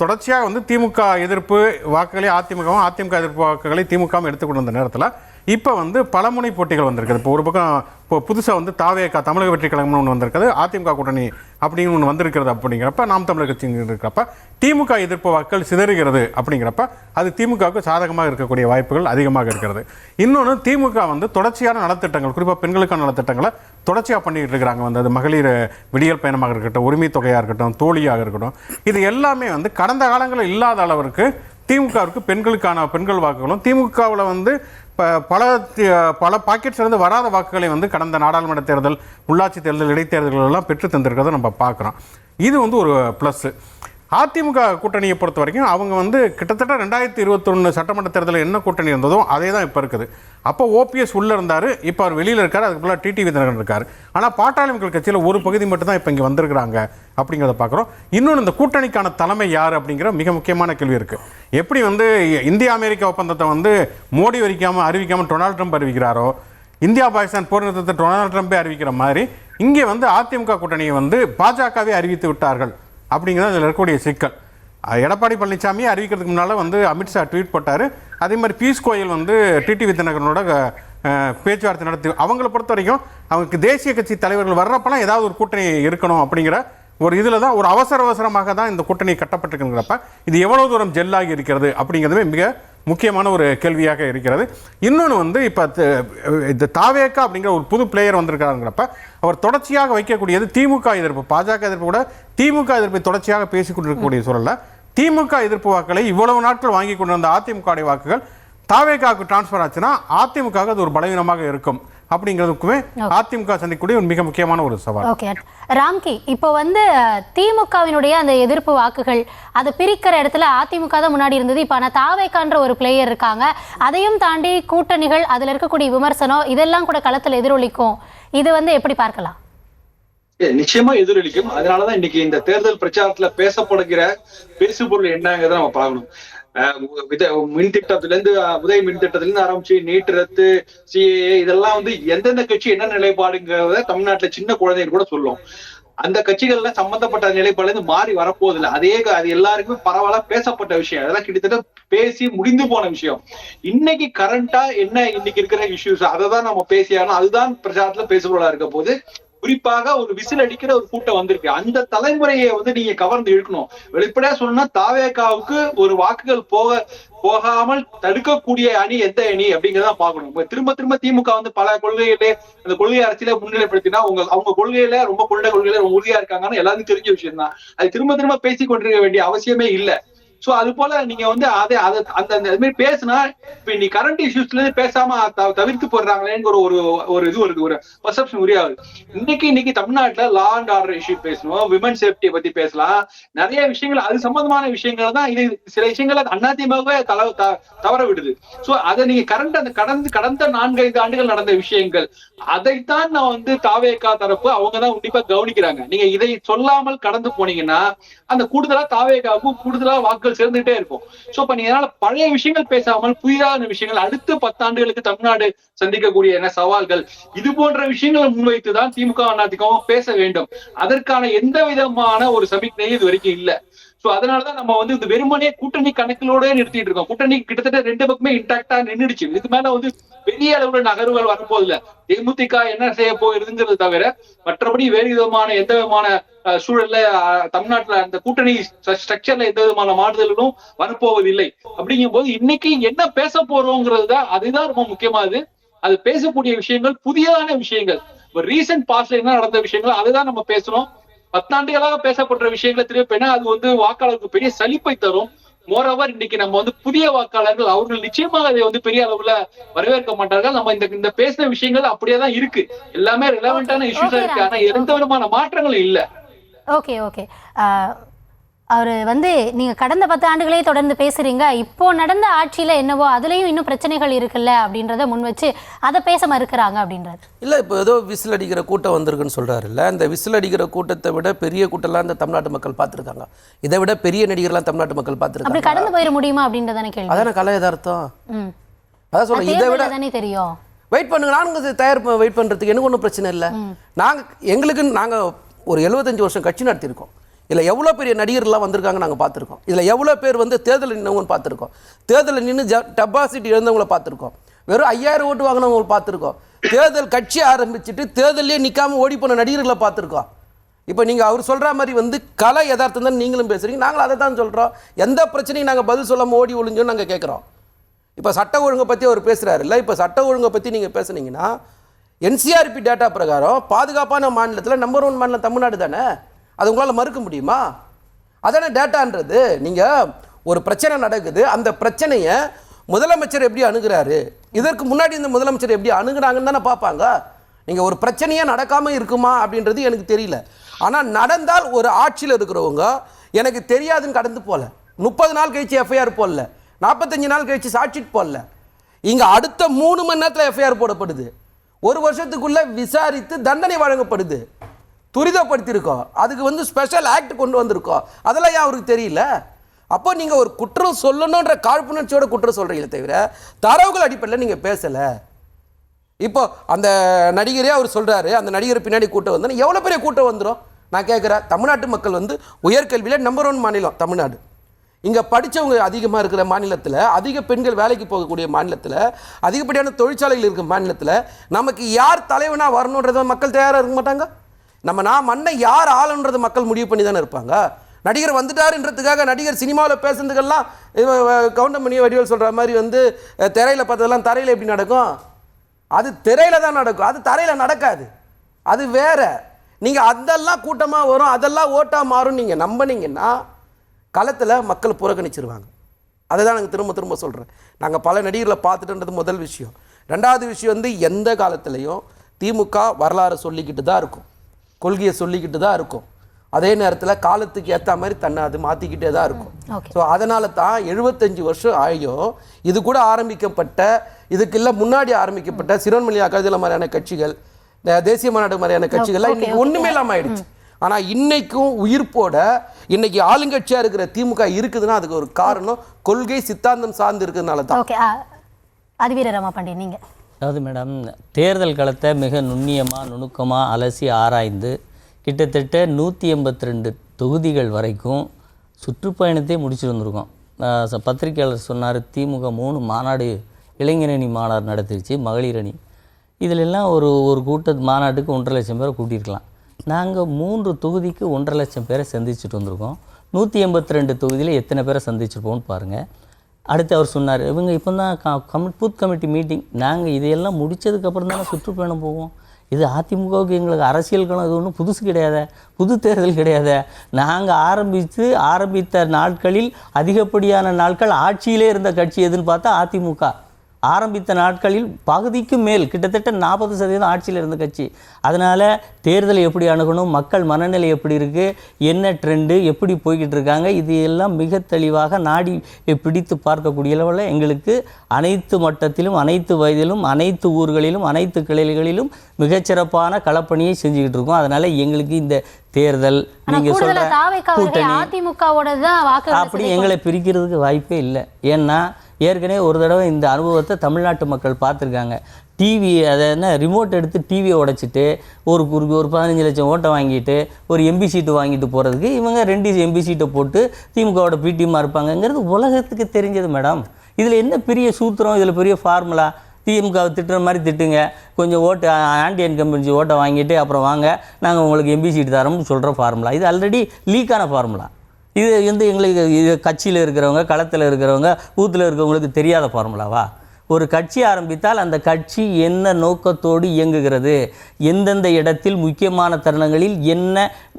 தொடர்ச்சியாக வந்து திமுக எதிர்ப்பு வாக்குகளை அதிமுகவும், அதிமுக எதிர்ப்பு வாக்குகளை திமுகவும் எடுத்துக்கொண்டு வந்த நேரத்தில் இப்போ வந்து பலமுனை போட்டிகள் வந்திருக்குது. இப்போ ஒரு பக்கம் இப்போ புதுசாக வந்து தாவேகா தமிழக வெற்றி கழகம்னு ஒன்று வந்திருக்குது, அதிமுக கூட்டணி அப்படின்னு ஒன்று வந்திருக்கிறது. அப்படிங்கிறப்ப நாம் தமிழர் கட்சி இருக்கிறப்ப திமுக எதிர்ப்பு வாக்குகள் சிதறுகிறது. அப்படிங்கிறப்ப அது திமுகவுக்கு சாதகமாக இருக்கக்கூடிய வாய்ப்புகள் அதிகமாக இருக்கிறது. இன்னொன்று, திமுக வந்து தொடர்ச்சியான நலத்திட்டங்கள், குறிப்பாக பெண்களுக்கான நலத்திட்டங்களை தொடர்ச்சியாக பண்ணிக்கிட்டு இருக்கிறாங்க. வந்து அது மகளிர் விடியல் பயணமாக இருக்கட்டும், உரிமை தொகையாக இருக்கட்டும், தோழியாக இருக்கட்டும், இது எல்லாமே வந்து கடந்த காலங்களில் இல்லாத அளவிற்கு திமுகவுக்கு பெண்கள் வாக்குகளும், திமுகவில் வந்து பல பாக்கெட்ஸ்லேருந்து வராத வாக்குகளை வந்து கடந்த நாடாளுமன்ற தேர்தல், உள்ளாட்சி தேர்தல், இடைத்தேர்தல்கள் எல்லாம் பெற்று தந்திருக்கிறத நம்ம பார்க்குறோம். இது வந்து ஒரு ப்ளஸ்ஸு. அதிமுக கூட்டணியை பொறுத்த வரைக்கும் அவங்க வந்து கிட்டத்தட்ட 2021 சட்டமன்ற தேர்தலில் என்ன கூட்டணி இருந்ததோ அதே தான் இப்போ இருக்குது. அப்போ ஓபிஎஸ் உள்ளே இருந்தார், இப்போ அவர் வெளியில் இருக்கார், அதுக்கு பதிலாக டிடிவி தினகரன் இருக்கார். ஆனால் பாட்டாளி மக்கள் கட்சியில் ஒரு பகுதி மட்டும் தான் இப்போ இங்கே வந்திருக்கிறாங்க அப்படிங்கிறத பார்க்குறோம். இன்னொன்று, இந்த கூட்டணிக்கான தலைமை யார் அப்படிங்கிற மிக முக்கியமான கேள்வி இருக்குது. எப்படி வந்து இந்தியா அமெரிக்கா ஒப்பந்தத்தை வந்து மோடி அறிவிக்காமல் டொனால்டு ட்ரம்ப் அறிவிக்கிறாரோ, இந்தியா பாகிஸ்தான் போர் நிறுத்தத்தை டொனால்டு ட்ரம்பே அறிவிக்கிற மாதிரி இங்கே வந்து அதிமுக கூட்டணியை வந்து பாஜகவே அறிவித்து விட்டார்கள் அப்படிங்கிறது அதில் இருக்கக்கூடிய சிக்கல். எடப்பாடி பழனிசாமி அறிவிக்கிறதுக்கு முன்னால் வந்து அமித்ஷா ட்வீட் போட்டார். அதே மாதிரி பியூஷ் கோயல் வந்து டிடிவி தினகரனோட பேச்சுவார்த்தை நடத்தி, அவங்கள பொறுத்த வரைக்கும் அவங்களுக்கு தேசிய கட்சி தலைவர்கள் வர்றப்பெல்லாம் ஏதாவது ஒரு கூட்டணி இருக்கணும் அப்படிங்கிற ஒரு இதில் தான் ஒரு அவசரமாக தான் இந்த கூட்டணி கட்டப்பட்டிருக்குங்கிறப்ப இது எவ்வளோ தூரம் ஜெல்லாகி இருக்கிறது அப்படிங்கிறதுமே மிக முக்கியமான ஒரு கேள்வியாக இருக்கிறது. இன்னொன்று வந்து இப்போ இந்த தாவேக்கா அப்படிங்கிற ஒரு புது பிளேயர் வந்திருக்காருங்கிறப்ப அவர் தொடர்ச்சியாக வைக்கக்கூடியது திமுக எதிர்ப்பு, பாஜக எதிர்ப்பு கூட திமுக எதிர்ப்பை தொடர்ச்சியாக பேசிக் கொண்டிருக்கக்கூடிய சூழலில் திமுக எதிர்ப்பு வாக்குகளை இவ்வளவு நாட்கள் வாங்கி கொண்டு வந்த அதிமுக வாக்குகள் தாவேக்காவுக்கு டிரான்ஸ்ஃபர் ஆச்சுன்னா அதிமுக அது ஒரு பலவீனமாக இருக்கும் அப்படிங்கிறதுக்குமே அதிமுக சந்திக்கக்கூடிய ஒரு மிக முக்கியமான ஒரு சவால். ஓகே ராம்கி, இப்போ வந்து திமுகவினுடைய அந்த எதிர்ப்பு வாக்குகள் அதை பிரிக்கிற இடத்துல அதிமுக தான் முன்னாடி இருந்தது. இப்போ ஆனால் தாவேக்கான்ற ஒரு பிளேயர் இருக்காங்க, அதையும் தாண்டி கூட்டணிகள், அதில் இருக்கக்கூடிய விமர்சனம் இதெல்லாம் கூட களத்தில் எதிரொலிக்கும். இது வந்து எப்படி பார்க்கலாம்? நிச்சயமா எதிரொலிக்கும். அதனாலதான் இன்னைக்கு இந்த தேர்தல் பிரச்சாரத்துல பேசப்படுகிற பெருசு பொருள் என்னங்கிறத நம்ம பார்க்கணும். மின் திட்டத்துல இருந்து உதய மின் திட்டத்துல இருந்து ஆரம்பிச்சு நீட் ரத்து, சிஏஏ, இதெல்லாம் வந்து எந்தெந்த கட்சி என்ன நிலைப்பாடுங்கிறத தமிழ்நாட்டுல சின்ன குழந்தைங்க கூட சொல்லும். அந்த கட்சிகள்ல சம்பந்தப்பட்ட நிலைப்பாடுல இருந்து மாறி வரப்போதில்லை. அது எல்லாருக்குமே பரவாயில்ல பேசப்பட்ட விஷயம், அதெல்லாம் கிட்டத்தட்ட பேசி முடிந்து போன விஷயம். இன்னைக்கு கரண்டா என்ன இன்னைக்கு இருக்கிற இஷ்யூஸ் அதை தான் நம்ம பேசியாகணும். அதுதான் பிரச்சாரத்துல பேசுபொருளா இருக்க போது. குறிப்பாக ஒரு விசில் அடிக்கிற ஒரு கூட்டம் வந்திருக்கு. அந்த தலைமுறையை வந்து நீங்க கவர்ந்து இழுக்கணும். வெளிப்படையா சொல்லணும்னா தாவேகாவுக்கு ஒரு வாக்குகள் போகாமல் தடுக்கக்கூடிய அணி எந்த அணி அப்படிங்கிறத பாக்கணும். திரும்ப திமுக வந்து பல கொள்கைகளே அந்த கொள்கை அரசியல முன்னிலைப்படுத்தினா அவங்க கொள்கையில ரொம்ப கொள்கையில ரொம்ப உறுதியா இருக்காங்கன்னு எல்லாருக்கும் தெரிஞ்ச விஷயம் தான். அது திரும்ப பேசிக் கொண்டிருக்க வேண்டிய அவசியமே இல்லை. சோ அது போல நீங்க வந்து அந்த மாதிரி பேசினா இப்ப நீ கரண்ட் இஷ்யூஸ்ல இருந்து பேசாம தவிர்த்து போடுறாங்களேன்னு ஒரு இது வருது, ஒரு பர்செப்ஷன் உரியாது. இன்னைக்கு தமிழ்நாட்டுல லா அண்ட் ஆர்டர் இஷ்யூ பேசணும், விமன் சேஃப்டியை பத்தி பேசலாம், நிறைய விஷயங்கள் அது சம்பந்தமான விஷயங்கள் தான். இது சில விஷயங்கள் அதிமுகவே தவற விடுது. சோ அதை நீங்க கடந்த 4-5 ஆண்டுகள் நடந்த விஷயங்கள், அதைத்தான் நான் வந்து தாவேகா தரப்பு அவங்கதான் உன்னிப்பா கவனிக்கிறாங்க. நீங்க இதை சொல்லாமல் கடந்து போனீங்கன்னா அந்த கூடுதலா தாவேகாவுக்கும் கூடுதலா வாக்குகள் சேர்ந்துட்டே இருக்கும். சோ இப்ப நீங்க பழைய விஷயங்கள் பேசாமல் புதிதான விஷயங்கள், அடுத்த 10 ஆண்டுகளுக்கு தமிழ்நாடு சந்திக்கக்கூடிய என்ன சவால்கள், இது போன்ற விஷயங்களை முன்வைத்துதான் திமுக அதிமுகவும் பேச வேண்டும். அதற்கான எந்த விதமான ஒரு சமிக்ஞையும் இது வரைக்கும் இல்ல. சோ அதனாலதான் நம்ம வந்து இந்த வெறுமனே கூட்டணி கணக்கிலோட நிறுத்திட்டு இருக்கோம். கூட்டணி கிட்டத்தட்ட 2 பக்கமே இன்டாக்டா நின்றுடுச்சு. இதுக்கு மேல வந்து பெரிய அளவுல நகர்வுகள் வரப்போதில்ல. தேமுதிக என்ன செய்ய போயிருதுங்கிறது தவிர மற்றபடி வேறு விதமான எந்த விதமான சூழல்ல தமிழ்நாட்டுல அந்த கூட்டணி ஸ்ட்ரக்சர்ல எந்த விதமான மாறுதல்களும் வரப்போவதில்லை. அப்படிங்கும் போது இன்னைக்கு என்ன பேச போறோங்கிறது தான், அதுதான் ரொம்ப முக்கியமானது. அது பேசக்கூடிய விஷயங்கள் புதியதான விஷயங்கள், ரீசெண்ட் பாஸ்ட்ல என்ன நடந்த விஷயங்கள் அதுதான் நம்ம பேசுறோம். 10 ஆண்டுகளாக பேசப்படுற விஷயங்களை திருப்பினா அது வந்து வாக்காளருக்கு பெரிய சலிப்பை தரும். மோரோவர் இன்னைக்கு நம்ம வந்து புதிய வாக்காளர்கள், அவர்கள் நிச்சயமாக அதை வந்து பெரிய அளவுல வரவேற்க மாட்டார்கள். நம்ம இந்த பேசின விஷயங்கள் அப்படியேதான் இருக்கு, எல்லாமே ரிலவெண்டான இஷ்யூஸா இருக்கு. ஆனா எந்த விதமான மாற்றங்களும் இல்ல. ஓகே அவர் வந்து நீங்க கடந்த 10 ஆண்டுகளே தொடர்ந்து பேசுறீங்க, இப்போ நடந்த ஆட்சியில என்னவோ அதுலயும் இன்னும் பிரச்சனைகள் இருக்குல்ல அப்படின்றத முன் வச்சு அதை பேச மறுக்கிறாங்க அப்படின்றது இல்லை. இப்போ ஏதோ விசில் அடிக்கிற கூட்டம் வந்திருக்குன்னு சொல்கிறாருல்ல, இந்த விசில் அடிக்கிற கூட்டத்தை விட பெரிய கூட்டம்லாம் இந்த தமிழ்நாட்டு மக்கள் பார்த்துருக்காங்க. இதை விட பெரிய நடிகர்லாம் தமிழ்நாட்டு மக்கள் பார்த்துருக்காங்க. அப்படி கடந்து போயிட முடியுமா அப்படின்றதானே கேள்வி. அதான கலை யதார்த்தம். அதான் சொல்றேன், இதை விட தானே தெரியும். வெயிட் பண்ணுங்க, நாங்கள் வெயிட் பண்ணுறதுக்கு எனக்கு ஒன்றும் பிரச்சனை இல்லை. நாங்கள் ஒரு 75 வருஷம் கட்சி நடத்தியிருக்கோம். இதில் எவ்வளோ பெரிய நடிகர்லாம் வந்திருக்காங்க நாங்கள் பார்த்துருக்கோம். இதில் எவ்வளோ பேர் வந்து தேர்தலில் நின்றவங்க பார்த்துருக்கோம். தேர்தலில் நின்று டெபாசிட் இழந்தவங்களை பார்த்துருக்கோம். வெறும் 5000 ஓட்டு வாங்கினவங்களை பார்த்துருக்கோம். தேர்தல் கட்சி ஆரம்பிச்சுட்டு தேர்தலே நிற்காமல் ஓடி போன நடிகர்களை பார்த்துருக்கோம். இப்போ நீங்கள் அவர் சொல்கிற மாதிரி வந்து கலை யதார்த்தம் தான் நீங்களும் பேசுகிறீங்க, நாங்களும் அதை தான் சொல்கிறோம். எந்த பிரச்சனையும் நாங்கள் பதில் சொல்லாமல் ஓடி ஒழிஞ்சோன்னு நாங்கள் கேட்குறோம். இப்போ சட்ட ஒழுங்கை பற்றி அவர் பேசுகிறாரு இல்லை, இப்போ சட்ட ஒழுங்கை பற்றி நீங்கள் பேசுனீங்கன்னா NCRP டேட்டா பிரகாரம் பாதுகாப்பான மாநிலத்தில் நம்பர் 1 மாநிலம் தமிழ்நாடு தானே. அது உங்களால் மறுக்க முடியுமா? அதானே டேட்டான்றது. நீங்கள் ஒரு பிரச்சனை நடக்குது, அந்த பிரச்சனையை முதலமைச்சர் எப்படி அணுகிறாரு, இதற்கு முன்னாடி இந்த முதலமைச்சர் எப்படி அணுகுறாங்கன்னு தானே பார்ப்பாங்க. நீங்கள் ஒரு பிரச்சனையே நடக்காமல் இருக்குமா அப்படின்றது எனக்கு தெரியல. ஆனால் நடந்தால் ஒரு ஆட்சியில் இருக்கிறவங்க எனக்கு தெரியாதுன்னு கடந்து போகல. 30 நாள் கழிச்சு FIR போடல, 45 நாள் கழிச்சு சாட்சிட் போடல. இங்கே அடுத்த 3 மணி நேரத்தில் FIR போடப்படுது. 1 வருஷத்துக்குள்ளே விசாரித்து தண்டனை வழங்கப்படுது. துரிதப்படுத்தியிருக்கோம். அதுக்கு வந்து ஸ்பெஷல் ஆக்ட் கொண்டு வந்திருக்கோம். அதெல்லாம் ஏன் அவருக்கு தெரியல? அப்போ நீங்கள் ஒரு குற்றம் சொல்லணுன்ற காழ்ப்புணர்ச்சியோட குற்றம் சொல்கிறீங்களே தவிர தரவுகள் அடிப்படையில் நீங்கள் பேசலை. இப்போ அந்த நடிகரே அவர் சொல்கிறாரு, அந்த நடிகர் பின்னாடி கூட்டம் வந்தோன்னா எவ்வளோ பெரிய கூட்டம் வந்துடும். நான் கேட்குறேன், தமிழ்நாட்டு மக்கள் வந்து உயர்கல்வியில் நம்பர் 1 மாநிலம் தமிழ்நாடு. இங்கே படித்தவங்க அதிகமாக இருக்கிற மாநிலத்தில், அதிக பெண்கள் வேலைக்கு போகக்கூடிய மாநிலத்தில், அதிகப்படியான தொழிற்சாலைகள் இருக்கிற மாநிலத்தில் நமக்கு யார் தலைவனாக வரணுன்றத மக்கள் தயாராக இருக்க மாட்டாங்க. நான் மண்ணை யார் ஆளுன்றது மக்கள் முடிவு பண்ணி தானே இருப்பாங்க. நடிகர் வந்துட்டாருன்றதுக்காக நடிகர் சினிமாவில் பேசுறதுக்கெல்லாம் கவுண்டமணி வடிவேல் சொல்கிற மாதிரி வந்து திரையில் பார்த்ததெல்லாம் தரையில் எப்படி நடக்கும்? அது திரையில் தான் நடக்கும், அது தரையில் நடக்காது. அது வேற. நீங்கள் அதெல்லாம் கூட்டமாக வரும், அதெல்லாம் ஓட்டாக மாறும் நீங்கள் நம்பினீங்கன்னா களத்தில் மக்கள் புறக்கணிச்சிருவாங்க. அதை தான் நாங்கள் திரும்ப சொல்கிறேன். நாங்கள் பல நடிகர்களை பார்த்துட்டுன்றது முதல் விஷயம். 2வது விஷயம் வந்து எந்த காலத்துலேயும் திமுக வரலாறு சொல்லிக்கிட்டு தான் இருக்கும், கொள்கையை சொல்லிக்கிட்டு தான் இருக்கும். அதே நேரத்தில் காலத்துக்கு ஏற்ற மாதிரி தன்னை அது மாற்றிக்கிட்டே தான் இருக்கும். ஸோ அதனால தான் 75 வருஷம் ஆகியும் இது கூட ஆரம்பிக்கப்பட்ட, இதுக்கு இல்லை முன்னாடி ஆரம்பிக்கப்பட்ட சிரோன்மணி அகாலிதள மாதிரியான கட்சிகள், தேசிய மாநாடு மாதிரியான கட்சிகள்லாம் இன்னைக்கு ஒன்றுமே இல்லாமல் ஆயிடுச்சு. ஆனால் இன்னைக்கும் உயிர்ப்போட இன்னைக்கு ஆளுங்கட்சியாக இருக்கிற திமுக இருக்குதுன்னா அதுக்கு ஒரு காரணம் கொள்கை சித்தாந்தம் சார்ந்து இருக்கிறதுனால தான். ஓகே, அதிவீர ரமாபாண்டி நீங்கள். அதாவது மேடம், தேர்தல் களத்தை மிக நுணுக்கமாக அலசி ஆராய்ந்து கிட்டத்தட்ட 182 தொகுதிகள் வரைக்கும் சுற்றுப்பயணத்தை முடிச்சுட்டு வந்திருக்கோம். பத்திரிகையாளர் சொன்னார், திமுக 3 மாநாடு, இளைஞரணி மாநாடு நடத்திடுச்சு, மகளிர் அணி. இதிலெல்லாம் ஒரு மாநாட்டுக்கு 1.5 லட்சம் பேரை கூட்டியிருக்கலாம். நாங்கள் 3 தொகுதிக்கு 1.5 லட்சம் பேரை சந்திச்சுட்டு வந்திருக்கோம். 182 தொகுதியில் எத்தனை பேரை சந்திச்சிருப்போம்னு பாருங்கள். அடுத்து அவர் சொன்னார், இவங்க இப்போ தான் பூத் கமிட்டி மீட்டிங், நாங்கள் இதையெல்லாம் முடித்ததுக்கப்புறம் தானே சுற்றுப்பயணம் போவோம். இது அதிமுகவுக்கு எங்களுக்கு அரசியல் களம் இது ஒன்றும் புதுசு கிடையாது, புது தேர்தல் கிடையாது. நாங்கள் ஆரம்பித்த நாட்களில் அதிகப்படியான நாட்கள் ஆட்சியிலே இருந்த கட்சி எதுன்னு பார்த்தா அதிமுக. ஆரம்பித்த நாட்களில் பகுதிக்கும் மேல் கிட்டத்தட்ட 40% ஆட்சியில் இருந்த கட்சி. அதனால் தேர்தலை எப்படி அணுகணும், மக்கள் மனநிலை எப்படி இருக்குது, என்ன ட்ரெண்டு, எப்படி போய்கிட்டு இருக்காங்க, இது எல்லாம் மிக தெளிவாக நாடி பிடித்து பார்க்கக்கூடிய அளவில் எங்களுக்கு அனைத்து மட்டத்திலும், அனைத்து வயதிலும், அனைத்து ஊர்களிலும், அனைத்து கிளைகளிலும் மிகச்சிறப்பான களப்பணியை செஞ்சுக்கிட்டு இருக்கோம். அதனால் எங்களுக்கு இந்த தேர்தல் நீங்கள் சொல்கிற அப்படி எங்களை பிரிக்கிறதுக்கு வாய்ப்பே இல்லை. ஏன்னா ஏற்கனவே ஒரு தடவை இந்த அனுபவத்தை தமிழ்நாட்டு மக்கள் பார்த்துருக்காங்க. டிவி அதை என்ன ரிமோட் எடுத்து டிவியை உடைச்சிட்டு ஒரு 15 லட்சம் ஓட்டை வாங்கிட்டு ஒரு எம்பி சீட்டு வாங்கிட்டு போகிறதுக்கு இவங்க 2 எம்பி சீட்டை போட்டு திமுகவோட பிடிஎம்மாக இருப்பாங்கங்கிறது உலகத்துக்கு தெரிஞ்சது மேடம். இதில் என்ன பெரிய சூத்திரம், இதில் பெரிய ஃபார்முலா? திமுகவை திட்டுற மாதிரி திட்டுங்க, கொஞ்சம் ஓட்டு ஆன்டி இன்கம்பன்சி ஓட்டை வாங்கிட்டு அப்புறம் வாங்க நாங்கள் உங்களுக்கு எம்பி சீட்டு தரோம்னு சொல்கிற ஃபார்முலா. இது ஆல்ரெடி லீக்கான ஃபார்முலா. இது வந்து எங்களுக்கு இது கட்சியில் இருக்கிறவங்க, களத்தில் இருக்கிறவங்க, பூத்தில் இருக்கிறவங்களுக்கு தெரியாத ஃபார்முலாவா? ஒரு கட்சி ஆரம்பித்தால் அந்த கட்சி என்ன நோக்கத்தோடு இயங்குகிறது, எந்தெந்த இடத்தில் முக்கியமான தருணங்களில் என்ன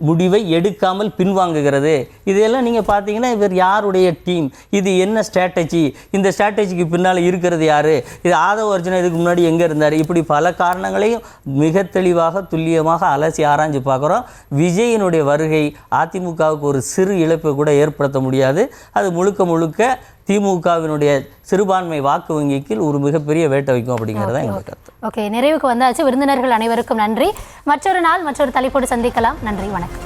முடிவை எடுக்காமல் பின்வாங்குகிறது, இதையெல்லாம் நீங்கள் பார்த்தீங்கன்னா இவர் யாருடைய டீம், இது என்ன ஸ்ட்ராட்டஜி, இந்த ஸ்ட்ராட்டஜிக்கு பின்னால் இருக்கிறது யார், இது ஆதவ அர்ஜுனா இதுக்கு முன்னாடி எங்கே இருந்தார், இப்படி பல காரணங்களையும் மிக தெளிவாக துல்லியமாக அலசி ஆராய்ஞ்சு பார்க்குறோம். விஜயினுடைய வருகை அதிமுகவுக்கு ஒரு சிறு இழப்பை கூட ஏற்படுத்த முடியாது. அது முழுக்க முழுக்க திமுகவினுடைய சிறுபான்மை வாக்கு வங்கிக்கு ஒரு மிகப்பெரிய வேட்டை வைக்கும் அப்படிங்கிறத எங்களுக்கு கருத்து. ஓகே, நிறைவுக்கு வந்தாச்சு. விருந்தினர்கள் அனைவருக்கும் நன்றி. மற்றொரு நாள் மற்றொரு தலைப்போடு சந்திக்கலாம். நன்றி, வணக்கம்.